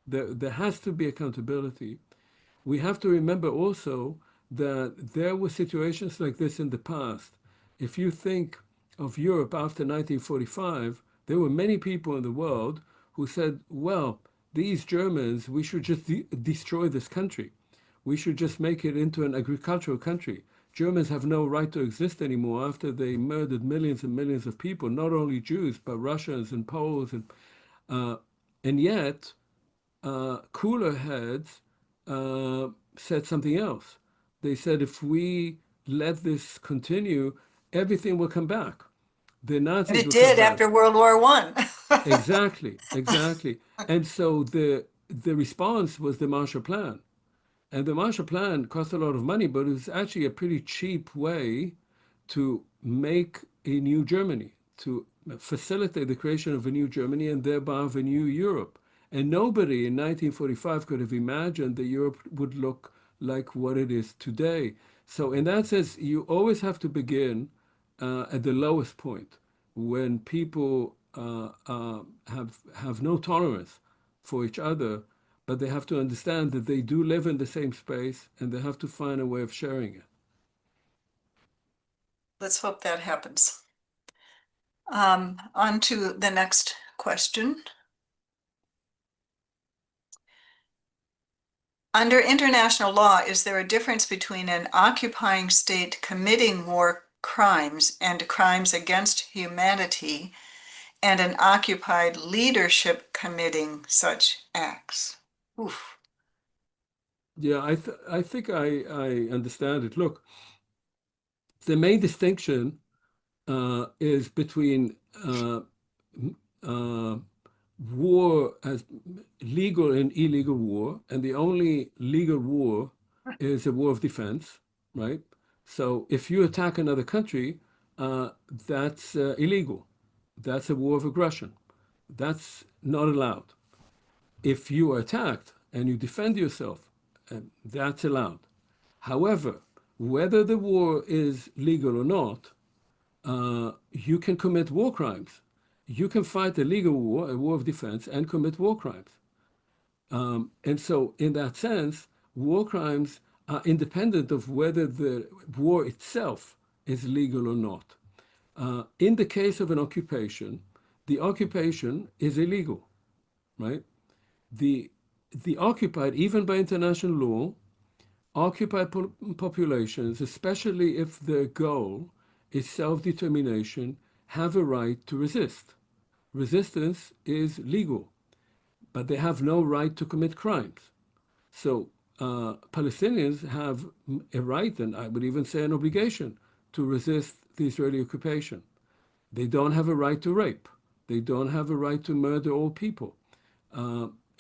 There has to be accountability. We have to remember also that there were situations like this in the past. If you think of Europe after 1945, there were many people in the world who said, well, these Germans, we should just destroy this country. We should just make it into an agricultural country. Germans have no right to exist anymore after they murdered millions and millions of people, not only Jews, but Russians and Poles. Uh, and yet, cooler heads said something else. They said if we let this continue, everything will come back. The And Nazis it will come did back. after World War One. Exactly, exactly. And so the response was the Marshall Plan. And the Marshall Plan cost a lot of money, but it was actually a pretty cheap way to make a new Germany, to facilitate the creation of a new Germany and thereby of a new Europe. And nobody in 1945 could have imagined that Europe would look like what it is today. So, in that sense, you always have to begin at the lowest point when people have no tolerance for each other, but they have to understand that they do live in the same space and they have to find a way of sharing it. Let's hope that happens. On to the next question. Under international law, is there a difference between an occupying state committing war crimes and crimes against humanity and an occupied leadership committing such acts? Oof. Yeah, I think I understand it. Look, the main distinction is between uh, war as legal and illegal war, and the only legal war is a war of defense, right? So if you attack another country, that's illegal. That's a war of aggression. That's not allowed. If you are attacked and you defend yourself, that's allowed. However, whether the war is legal or not, you can commit war crimes. You can fight a legal war, a war of defense, and commit war crimes. And so, in that sense, war crimes are independent of whether the war itself is legal or not. In the case of an occupation, the occupation is illegal, right? The the occupied, even by international law, occupied populations, especially if their goal is self-determination, have a right to resist. Resistance is legal, but they have no right to commit crimes. So Palestinians have a right, and I would even say an obligation, to resist the Israeli occupation. They don't have a right to rape. They don't have a right to murder all people.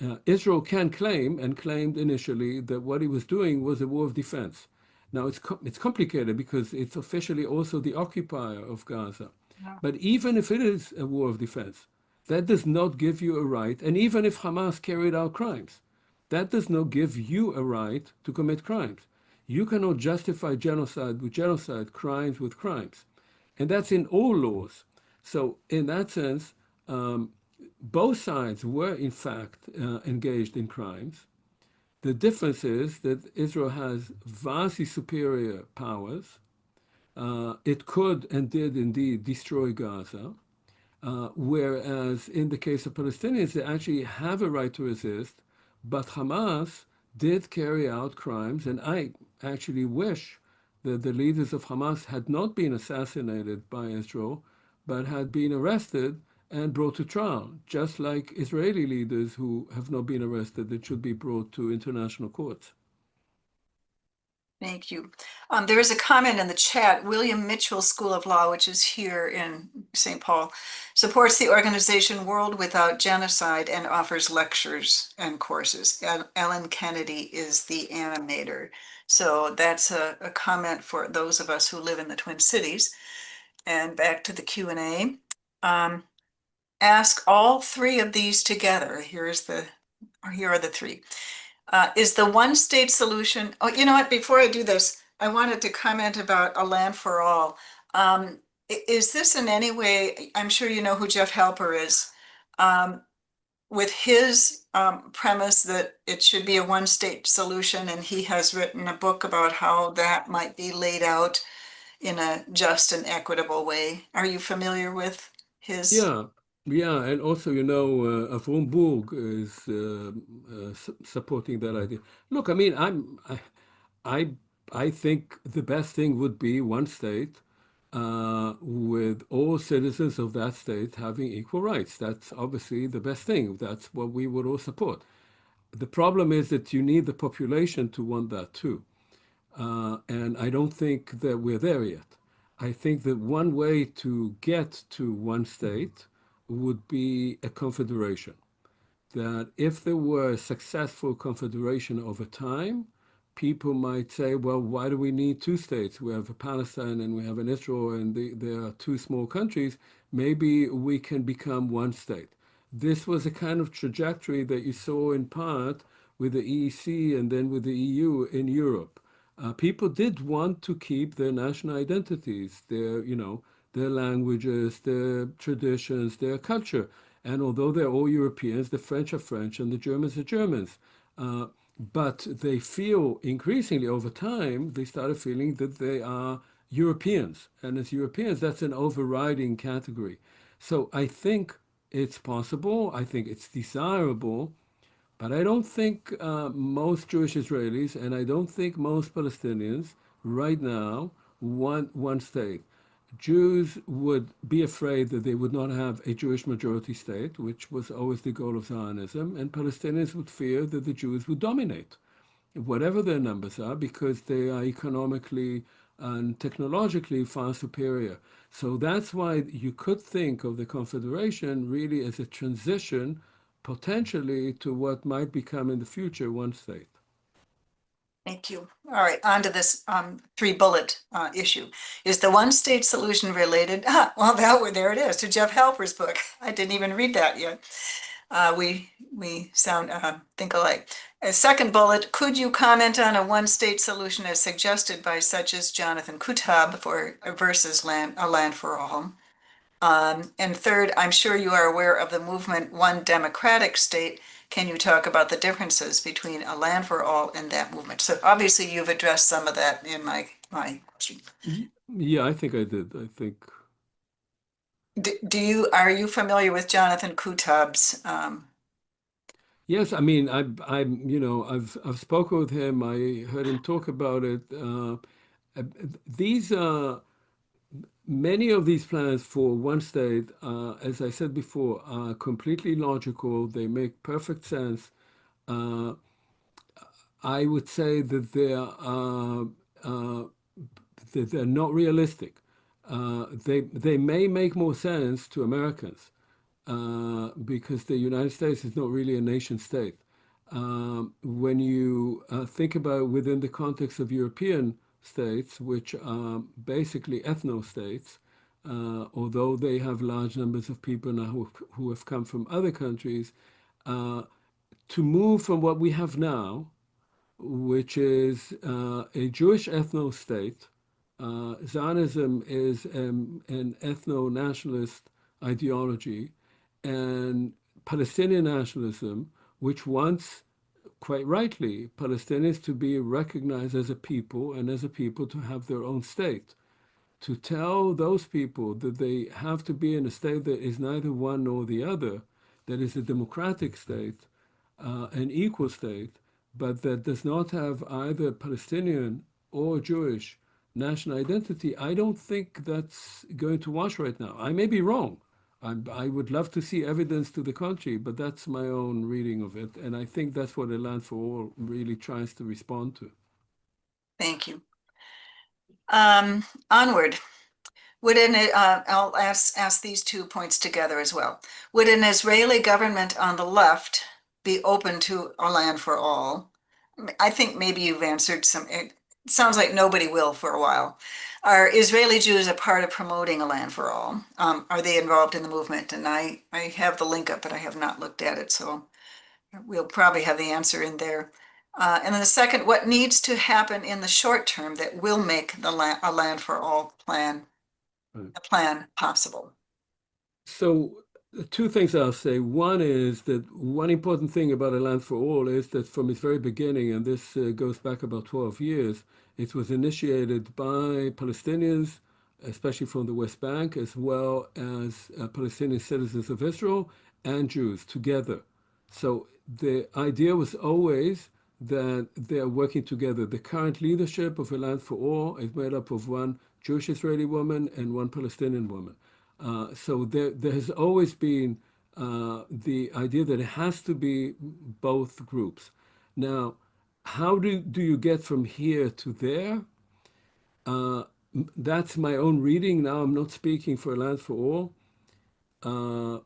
Uh, Israel can claim, and claimed initially, that what it was doing was a war of defense. Now, it's complicated because it's officially also the occupier of Gaza. Yeah. But even if it is a war of defense, that does not give you a right, and even if Hamas carried out crimes, that does not give you a right to commit crimes. You cannot justify genocide with genocide, crimes with crimes. And that's in all laws. So, in that sense, both sides were in fact engaged in crimes. The difference is that Israel has vastly superior powers. It could and did indeed destroy Gaza, whereas in the case of Palestinians, they actually have a right to resist, but Hamas did carry out crimes, and I actually wish that the leaders of Hamas had not been assassinated by Israel, but had been arrested and brought to trial, just like Israeli leaders who have not been arrested that should be brought to international courts. Thank you. There is a comment in the chat. William Mitchell School of Law, which is here in St. Paul, supports the organization World Without Genocide and offers lectures and courses. Ellen Kennedy is the animator. So that's a comment for those of us who live in the Twin Cities. And back to the Q&A. Ask all three of these together. Here are the three. Is the one state solution, oh, you know what, before I do this, I wanted to comment about a land for all. Is this in any way, I'm sure you know who Jeff Halper is. Um, with his premise that it should be a one-state solution, and he has written a book about how that might be laid out in a just and equitable way. Are you familiar with his? Yeah, yeah, and also, Avrom Burg is supporting that idea. Look, I mean, I, I think the best thing would be one state with all citizens of that state having equal rights. That's obviously the best thing. That's what we would all support. The problem is that you need the population to want that too. And I don't think that we're there yet. I think that one way to get to one state would be a confederation. That if there were a successful confederation over time, people might say, well, why do we need two states? We have a Palestine and we have an Israel, and there are two small countries. Maybe we can become one state. This was a kind of trajectory that you saw in part with the EEC and then with the EU in Europe. People did want to keep their national identities, their languages, their traditions, their culture. And although they're all Europeans, the French are French and the Germans are Germans. But they feel increasingly over time, they started feeling that they are Europeans. And as Europeans, that's an overriding category. So I think it's possible, I think it's desirable, but I don't think most Jewish Israelis and I don't think most Palestinians right now want one state. Jews would be afraid that they would not have a Jewish majority state, which was always the goal of Zionism, and Palestinians would fear that the Jews would dominate, whatever their numbers are, because they are economically and technologically far superior. So that's why you could think of the Confederation really as a transition potentially to what might become in the future one state. Thank you. All right, on to this three bullet issue. Is the one state solution related? Well, there it is, to Jeff Halper's book. I didn't even read that yet. We sound think alike. A second bullet, could you comment on a one state solution as suggested by such as Jonathan Kutab for versus a land for all? And third, I'm sure you are aware of the movement One Democratic State. Can you talk about the differences between a land for all and that movement? So obviously you've addressed some of that in my question. Yeah, I think I did. I think Are you familiar with Jonathan Kutab's yes. I mean, I've spoken with him. I heard him talk about it. These Many of these plans for one state, as I said before, are completely logical. They make perfect sense. Uh, I would say that uh, they're not realistic. They may make more sense to Americans because the United States is not really a nation state. When you think about within the context of European states, which are basically ethno-states, although they have large numbers of people now who have come from other countries, uh, to move from what we have now, which is a Jewish ethno-state. Zionism is an ethno-nationalist ideology, and Palestinian nationalism, which wants, quite rightly, Palestinians to be recognized as a people and as a people to have their own state. To tell those people that they have to be in a state that is neither one nor the other, that is a democratic state, an equal state, but that does not have either Palestinian or Jewish national identity, I don't think that's going to wash right now. I may be wrong. I would love to see evidence to the contrary, but that's my own reading of it. And I think that's what a Land for All really tries to respond to. Thank you. Onward. I'll ask these 2 points together as well. Would an Israeli government on the left be open to a land for all? I think maybe you've answered it sounds like nobody will for a while. Are Israeli Jews a part of promoting a land for all? Are they involved in the movement? And I have the link up, but I have not looked at it, so we'll probably have the answer in there. And then the second, what needs to happen in the short term that will make a land for all plan Right. a plan possible? So Two things I'll say. One is that one important thing about A Land for All is that from its very beginning, and this goes back about 12 years, it was initiated by Palestinians, especially from the West Bank, as well as Palestinian citizens of Israel and Jews together. So the idea was always that they're working together. The current leadership of A Land for All is made up of one Jewish Israeli woman and one Palestinian woman. So there has always been the idea that it has to be both groups. Now, how do you get from here to there? Uh, that's my own reading. Now, I'm not speaking for A Land for All. Uh,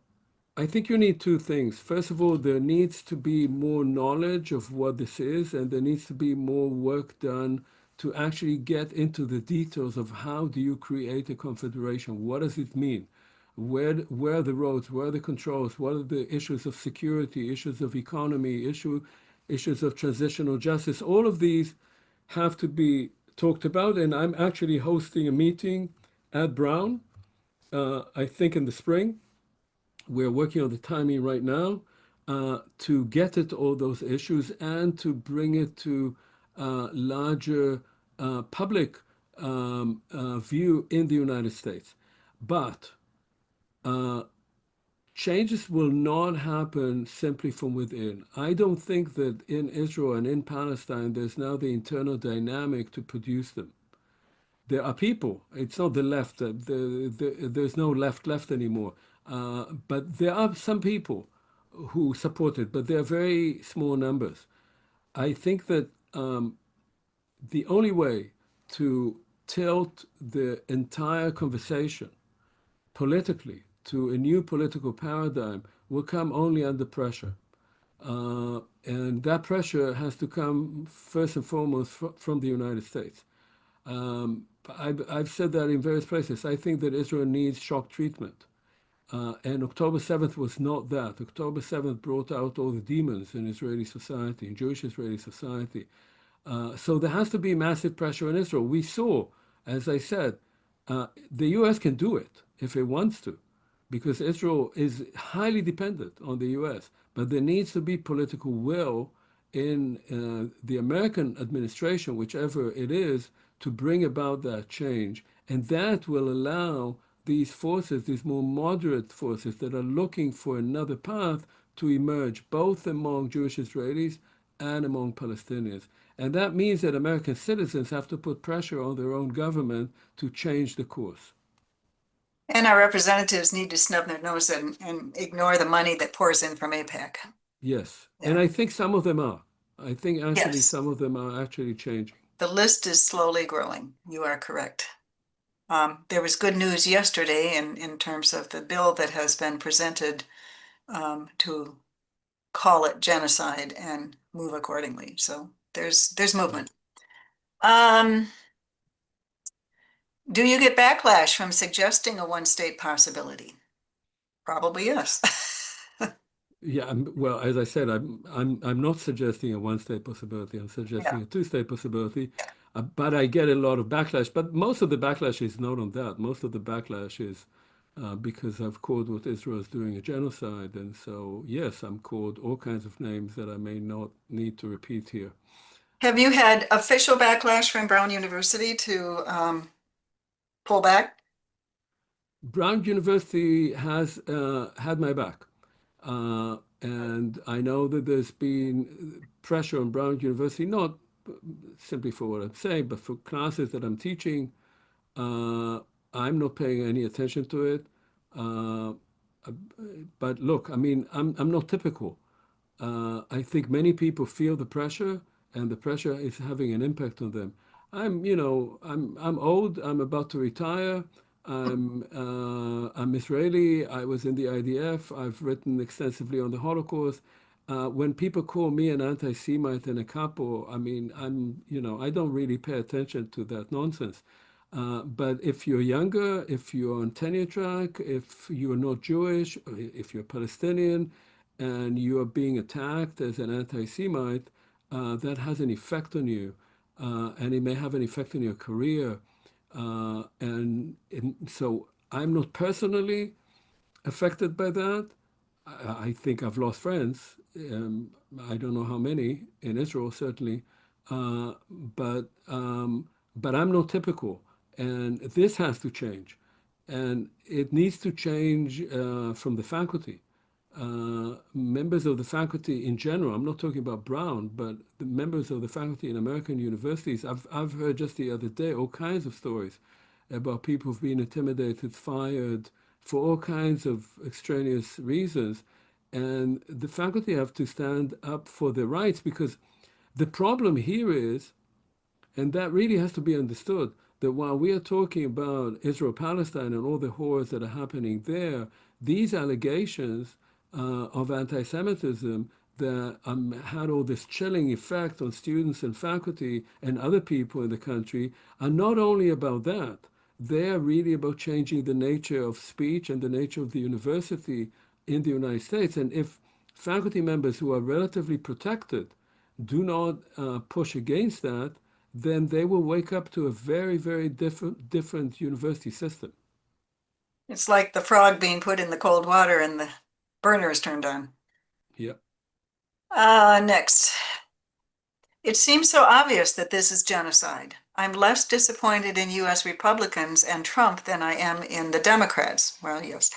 I think you need two things. First of all, there needs to be more knowledge of what this is, and there needs to be more work done to actually get into the details of how do you create a confederation? What does it mean? Where are the roads? Where are the controls? What are the issues of security, issues of economy, issues of transitional justice? All of these have to be talked about, and I'm actually hosting a meeting at Brown, I think in the spring. We're working on the timing right now to get at all those issues and to bring it to larger public view in the United States. But uh, changes will not happen simply from within. I don't think that in Israel and in Palestine there's now the internal dynamic to produce them. There are people. It's not the left. There's no left anymore. But there are some people who support it, but they're very small numbers. I think that the only way to tilt the entire conversation politically to a new political paradigm will come only under pressure. And that pressure has to come first and foremost from the United States. I've said that in various places. I think that Israel needs shock treatment. And October 7th was not that. October 7th brought out all the demons in Israeli society, in Jewish Israeli society. So there has to be massive pressure on Israel. We saw, as I said, the US can do it if it wants to, because Israel is highly dependent on the US. But there needs to be political will in the American administration, whichever it is, to bring about that change. And that will allow these forces, these more moderate forces that are looking for another path to emerge, both among Jewish Israelis and among Palestinians. And that means that American citizens have to put pressure on their own government to change the course. And our representatives need to snub their nose and ignore the money that pours in from APAC. Yes. And Yeah. I think some of them are. I think actually Yes, some of them are actually changing. the list is slowly growing. You are correct. There was good news yesterday in terms of the bill that has been presented to call it genocide and move accordingly. So there's Right. movement. Um, do you get backlash from suggesting a one-state possibility? Probably yes. Yeah, well, as I said, I'm not suggesting a one-state possibility. I'm Yeah. suggesting a two-state possibility. But I get a lot of backlash. But most of the backlash is not on that. Most of the backlash is because I've called what Israel is doing a genocide. And so, yes, I'm called all kinds of names that I may not need to repeat here. Have you had official backlash from Brown University to pull back? Brown University has had my back. And I know that there's been pressure on Brown University, not simply for what I'm saying, but for classes that I'm teaching. Uh, I'm not paying any attention to it. Uh, but look, I mean, I'm not typical. I think many people feel the pressure, and the pressure is having an impact on them. I'm old. I'm about to retire. I'm Israeli. I was in the IDF. I've written extensively on the Holocaust. When people call me an anti-Semite and a capo, I mean, I don't really pay attention to that nonsense. But if you're younger, if you're on tenure track, if you're not Jewish, if you're Palestinian, and you are being attacked as an anti-Semite, that has an effect on you, and it may have an effect on your career. So I'm not personally affected by that. I think I've lost friends. I don't know how many in Israel, certainly, uh, but um, but I'm not typical, and this has to change, and it needs to change from the faculty. Members of the faculty in general, I'm not talking about Brown, but the members of the faculty in American universities, I've heard just the other day all kinds of stories about people who've been intimidated, fired for all kinds of extraneous reasons. And the faculty have to stand up for their rights because the problem here is, and that really has to be understood, that while we are talking about Israel Palestine and all the horrors that are happening there, these allegations of anti Semitism that had all this chilling effect on students and faculty and other people in the country are not only about that, they're really about changing the nature of speech and the nature of the university in the United States. And if faculty members who are relatively protected do not push against that, then they will wake up to a very, very different university system. It's like the frog being put in the cold water and the burner is turned on. Yeah. Next. It seems so obvious that this is genocide. I'm less disappointed in US Republicans and Trump than I am in the Democrats, well, yes,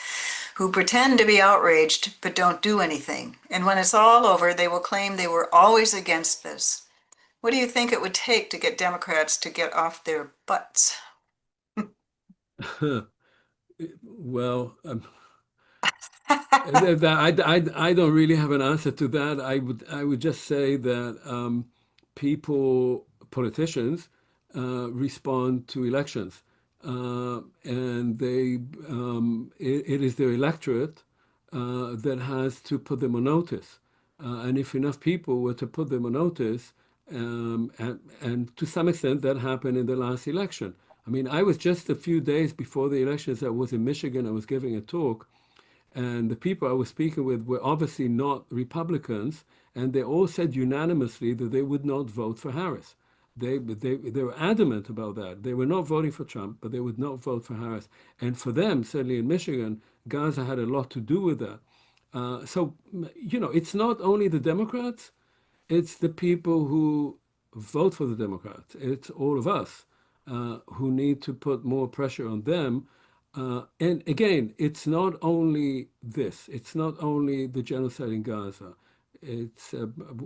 who pretend to be outraged but don't do anything. And when it's all over, they will claim they were always against this. What do you think it would take to get Democrats to get off their butts? Well, I don't really have an answer to that. I would just say that politicians, respond to elections, and it is their electorate that has to put them on notice. And if enough people were to put them on notice, and to some extent that happened in the last election. I mean, I was just a few days before the elections, I was in Michigan, I was giving a talk, and the people I was speaking with were obviously not Republicans, and they all said unanimously that they would not vote for Harris. They were adamant about that. They were not voting for Trump, but they would not vote for Harris. And for them, certainly in Michigan, Gaza had a lot to do with that. So, it's not only the Democrats, it's the people who vote for the Democrats. It's all of us who need to put more pressure on them. And again, it's not only this. It's not only the genocide in Gaza. It's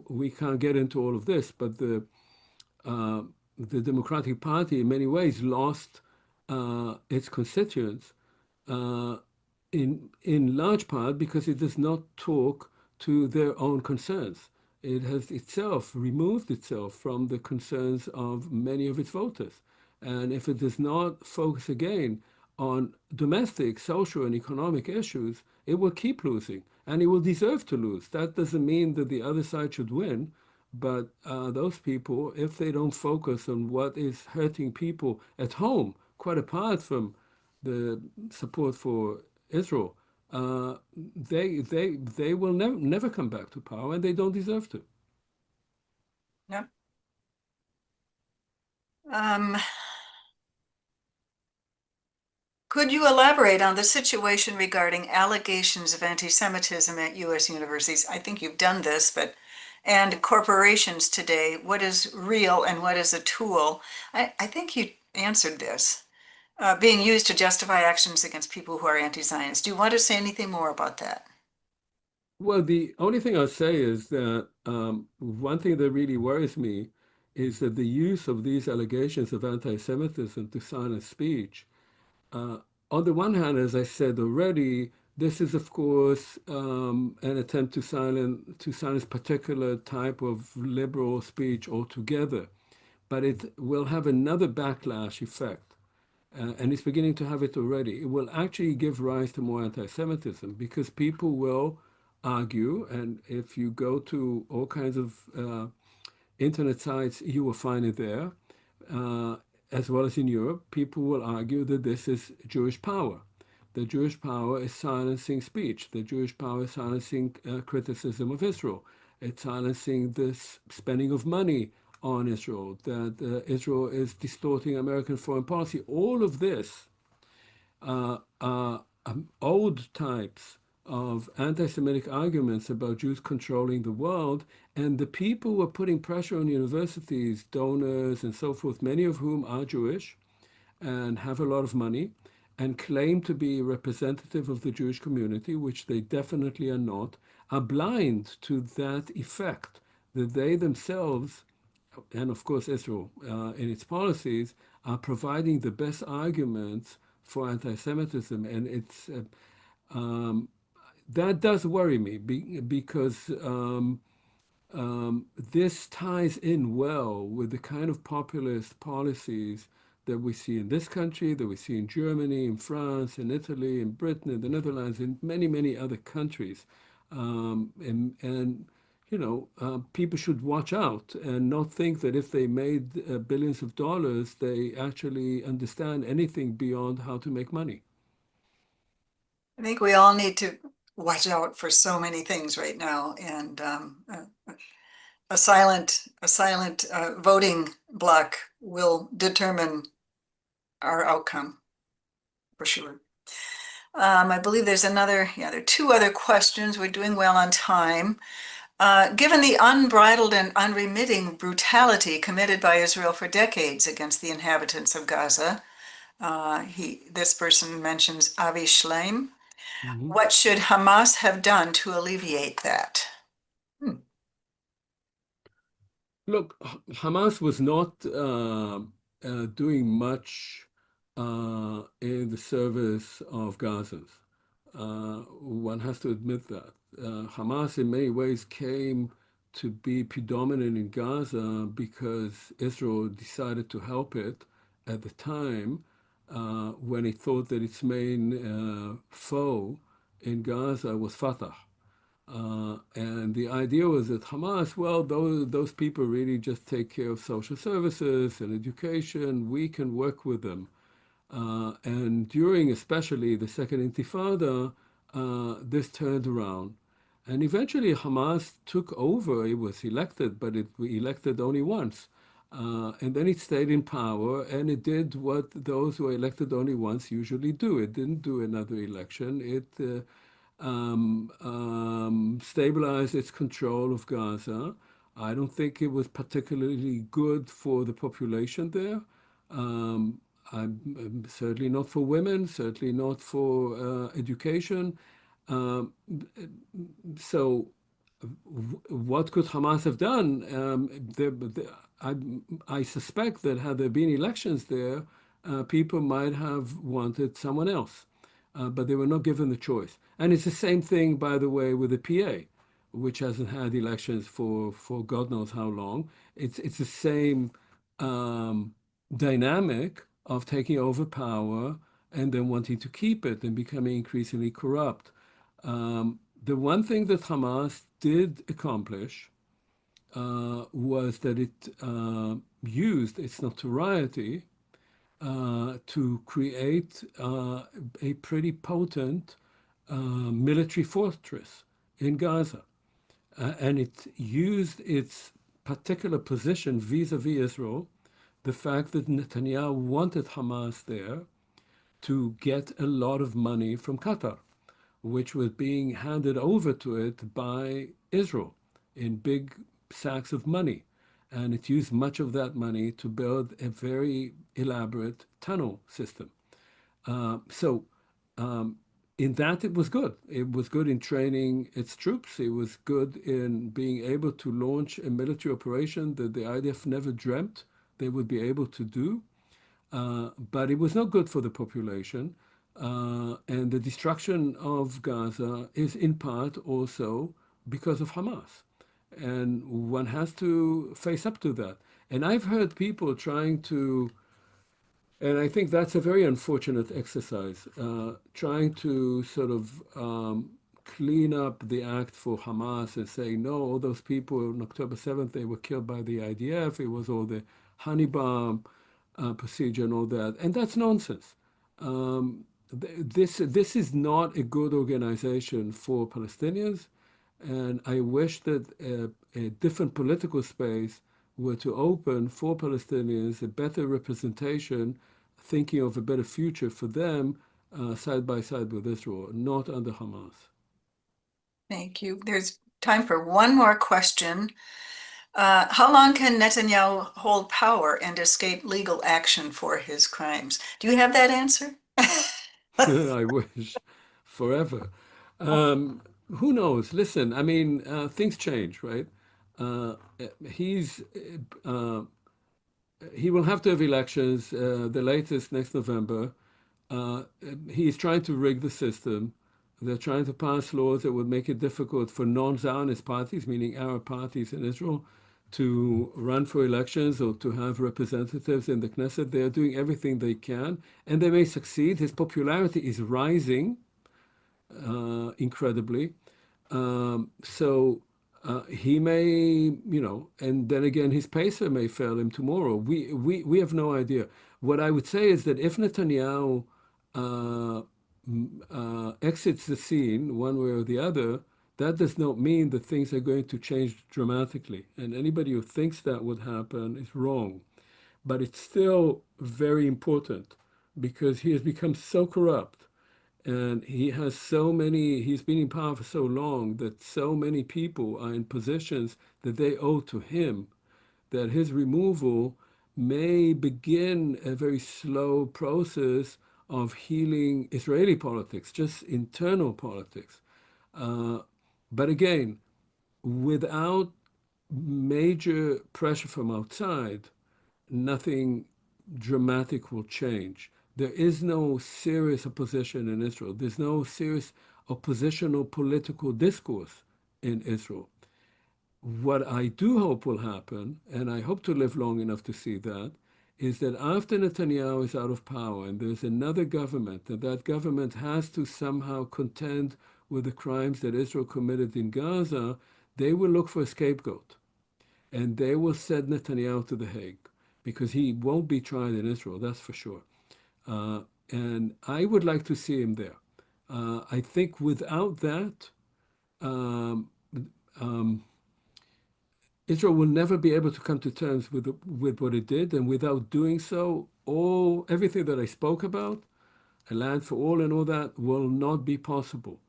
we can't get into all of this, but uh, the Democratic Party in many ways lost its constituents uh, in large part because it does not talk to their own concerns. It has itself removed itself from the concerns of many of its voters. And if it does not focus again on domestic, social, and economic issues, it will keep losing and it will deserve to lose. That doesn't mean that the other side should win, but those people, if they don't focus on what is hurting people at home, quite apart from the support for Israel, they will never come back to power, and they don't deserve to. Yep. Um, could you elaborate on the situation regarding allegations of anti-Semitism at US universities? I think you've done this, but and corporations today, what is real and what is a tool? I think you answered this. Being used to justify actions against people who are anti-Zionist. Do you want to say anything more about that? Well, the only thing I'll say is that one thing that really worries me is that the use of these allegations of anti-Semitism to silence speech. Uh, on the one hand, as I said already, this is of course an attempt to silence particular type of liberal speech altogether, but it will have another backlash effect, and it's beginning to have it already. It will actually give rise to more anti-Semitism because people will argue, and if you go to all kinds of internet sites, you will find it there, uh, as well as in Europe. People will argue that this is Jewish power. The Jewish power is silencing speech. The Jewish power is silencing criticism of Israel. It's silencing the spending of money on Israel, that Israel is distorting American foreign policy. All of this are old types of anti-Semitic arguments about Jews controlling the world, and the people who are putting pressure on universities, donors, and so forth, many of whom are Jewish and have a lot of money and claim to be representative of the Jewish community, which they definitely are blind to that effect that they themselves, and of course Israel in its policies, are providing the best arguments for anti-Semitism. And that does worry me because this ties in well with the kind of populist policies that we see in this country, that we see in Germany, in France, in Italy, in Britain, in the Netherlands, in many, many other countries. And people should watch out and not think that if they made billions of dollars, they actually understand anything beyond how to make money. I think we all need to watch out for so many things right now, and a silent voting block will determine our outcome for sure. I believe there's there are two other questions. We're doing well on time. Given the unbridled and unremitting brutality committed by Israel for decades against the inhabitants of Gaza, this person mentions Avi Shleim. Mhm. What should Hamas have done to alleviate that? Hmm. Look, Hamas was not doing much in the service of Gazans. One has to admit that. Hamas, in many ways, came to be predominant in Gaza because Israel decided to help it at the time when it thought that its main foe in Gaza was Fatah. And the idea was that Hamas, well, those people really just take care of social services and education. We can work with them. And during especially the Second Intifada, this turned around. And eventually Hamas took over. It was elected, but it elected only once. And then it stayed in power, and it did what those who are elected only once usually do. It didn't do another election. It stabilized its control of Gaza. I don't think it was particularly good for the population there. Certainly not for women, certainly not for education. Um, so what could Hamas have done? I, I suspect that had there been elections there, people might have wanted someone else, but they were not given the choice. And it's the same thing, by the way, with the PA, which hasn't had elections for God knows how long. It's the same dynamic of taking over power and then wanting to keep it and becoming increasingly corrupt. The one thing that Hamas did accomplish was that it used its notoriety to create a pretty potent military fortress in Gaza. And it used its particular position vis-a-vis Israel, the fact that Netanyahu wanted Hamas there to get a lot of money from Qatar, which was being handed over to it by Israel in big sacks of money. And it used much of that money to build a very elaborate tunnel system. So, in that, it was good. It was good in training its troops. It was good in being able to launch a military operation that the IDF never dreamt they would be able to do. But it was not good for the population. And the destruction of Gaza is in part also because of Hamas. And one has to face up to that. And I've heard people trying to, and I think that's a very unfortunate exercise, trying to sort of clean up the act for Hamas and say, no, all those people on October 7th, they were killed by the IDF. It was all the honey bomb procedure and all that. And that's nonsense. This is not a good organization for Palestinians. And I wish that a different political space were to open for Palestinians a better representation, thinking of a better future for them side by side with Israel, not under Hamas. Thank you. There's time for one more question. How long can Netanyahu hold power and escape legal action for his crimes? Do you have that answer? I wish forever. Who knows? Listen, I mean, things change, right? Uh, he's uh, he will have to have elections, the latest next November. Uh, he's trying to rig the system. They're trying to pass laws that would make it difficult for non-Zionist parties, meaning Arab parties in Israel, to run for elections or to have representatives in the Knesset. They are doing everything they can, and they may succeed. His popularity is rising incredibly. So he may, and then again, his pacer may fail him tomorrow. We have no idea. What I would say is that if Netanyahu uh, exits the scene one way or the other, that does not mean that things are going to change dramatically. And anybody who thinks that would happen is wrong. But it's still very important because he has become so corrupt and he's been in power for so long that so many people are in positions that they owe to him that his removal may begin a very slow process of healing Israeli politics, just internal politics. Uh, but again, without major pressure from outside, nothing dramatic will change. There is no serious opposition in Israel. There's no serious oppositional political discourse in Israel. What I do hope will happen, and I hope to live long enough to see that, is that after Netanyahu is out of power and there's another government, and that government has to somehow contend with the crimes that Israel committed in Gaza, they will look for a scapegoat and they will send Netanyahu to The Hague because he won't be tried in Israel, that's for sure. Uh, and I would like to see him there. I think without that, um, um, Israel will never be able to come to terms with what it did, and without doing so, everything that I spoke about, a land for all and all that, will not be possible.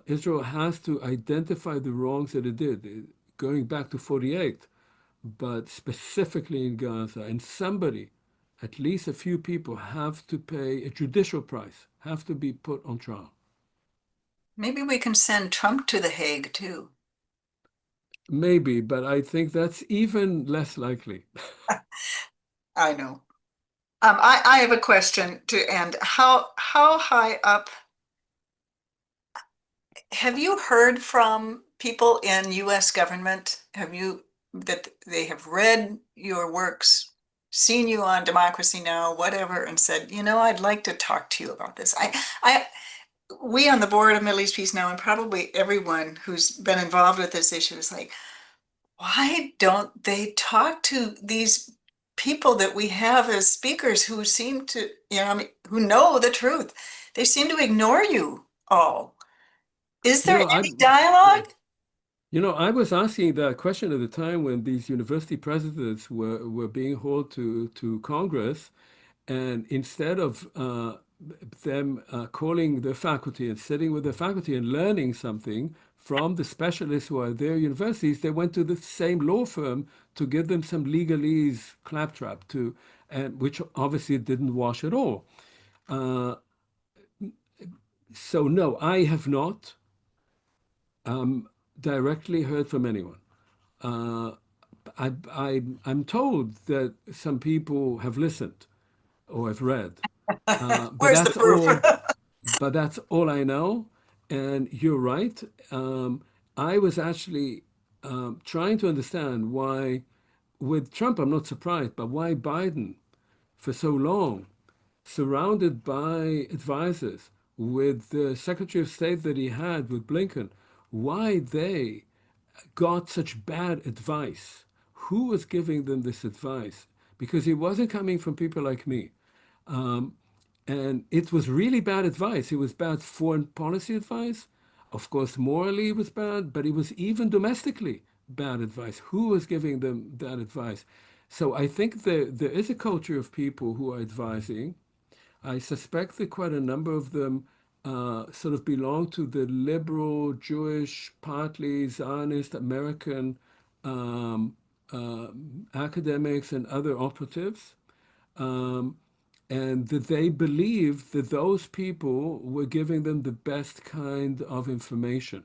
Israel has to identify the wrongs that it did, going back to 48, but specifically in Gaza. And somebody, at least a few people, have to pay a judicial price, have to be put on trial. Maybe we can send Trump to The Hague too. Maybe, but I think that's even less likely. I know. I have a question to end. How high up have you heard from people in US government? Have you that they have read your works, seen you on Democracy Now, whatever, and said, I'd like to talk to you about this. We on the board of Middle East Peace Now, and probably everyone who's been involved with this issue is like, why don't they talk to these people that we have as speakers who seem to, I mean, who know the truth? They seem to ignore you all. Is You there know, I any yeah. dialogue? I was asking that question at the time when these university presidents were being hauled to Congress, and instead of them calling the faculty and sitting with the faculty and learning something from the specialists who are at their universities, they went to the same law firm to give them some legalese claptrap and which obviously didn't wash at all. Uh, so no, I have not directly heard from anyone. Uh, I'm told that some people have listened or have read, but Where's the that's proof? all. But that's all I know. And you're right. I was actually trying to understand why, with Trump, I'm not surprised, but why Biden, for so long, surrounded by advisors, with the Secretary of State that he had with Blinken, why they got such bad advice. Who was giving them this advice? Because it wasn't coming from people like me. Um, and it was really bad advice. It was bad foreign policy advice. Of course, morally it was bad, but it was even domestically bad advice. Who was giving them that advice? So I think there is a culture of people who are advising. I suspect that quite a number of them sort of belong to the liberal, Jewish, partly Zionist American um, academics and other operatives. Um, and that they believe that those people were giving them the best kind of information.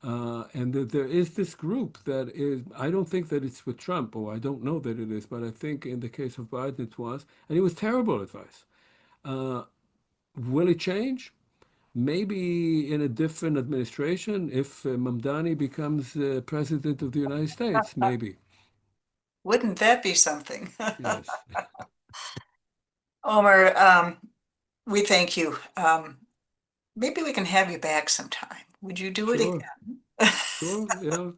And that there is this group that is, I don't think that it's with Trump, or I don't know that it is, but I think in the case of Biden it was, and it was terrible advice. Uh, will it change? Maybe in a different administration, if Mamdani becomes president of the United States, maybe. Wouldn't that be something? Yes. Omer, we thank you. Maybe we can have you back sometime. Would you do it Sure. again? Sure. Yeah.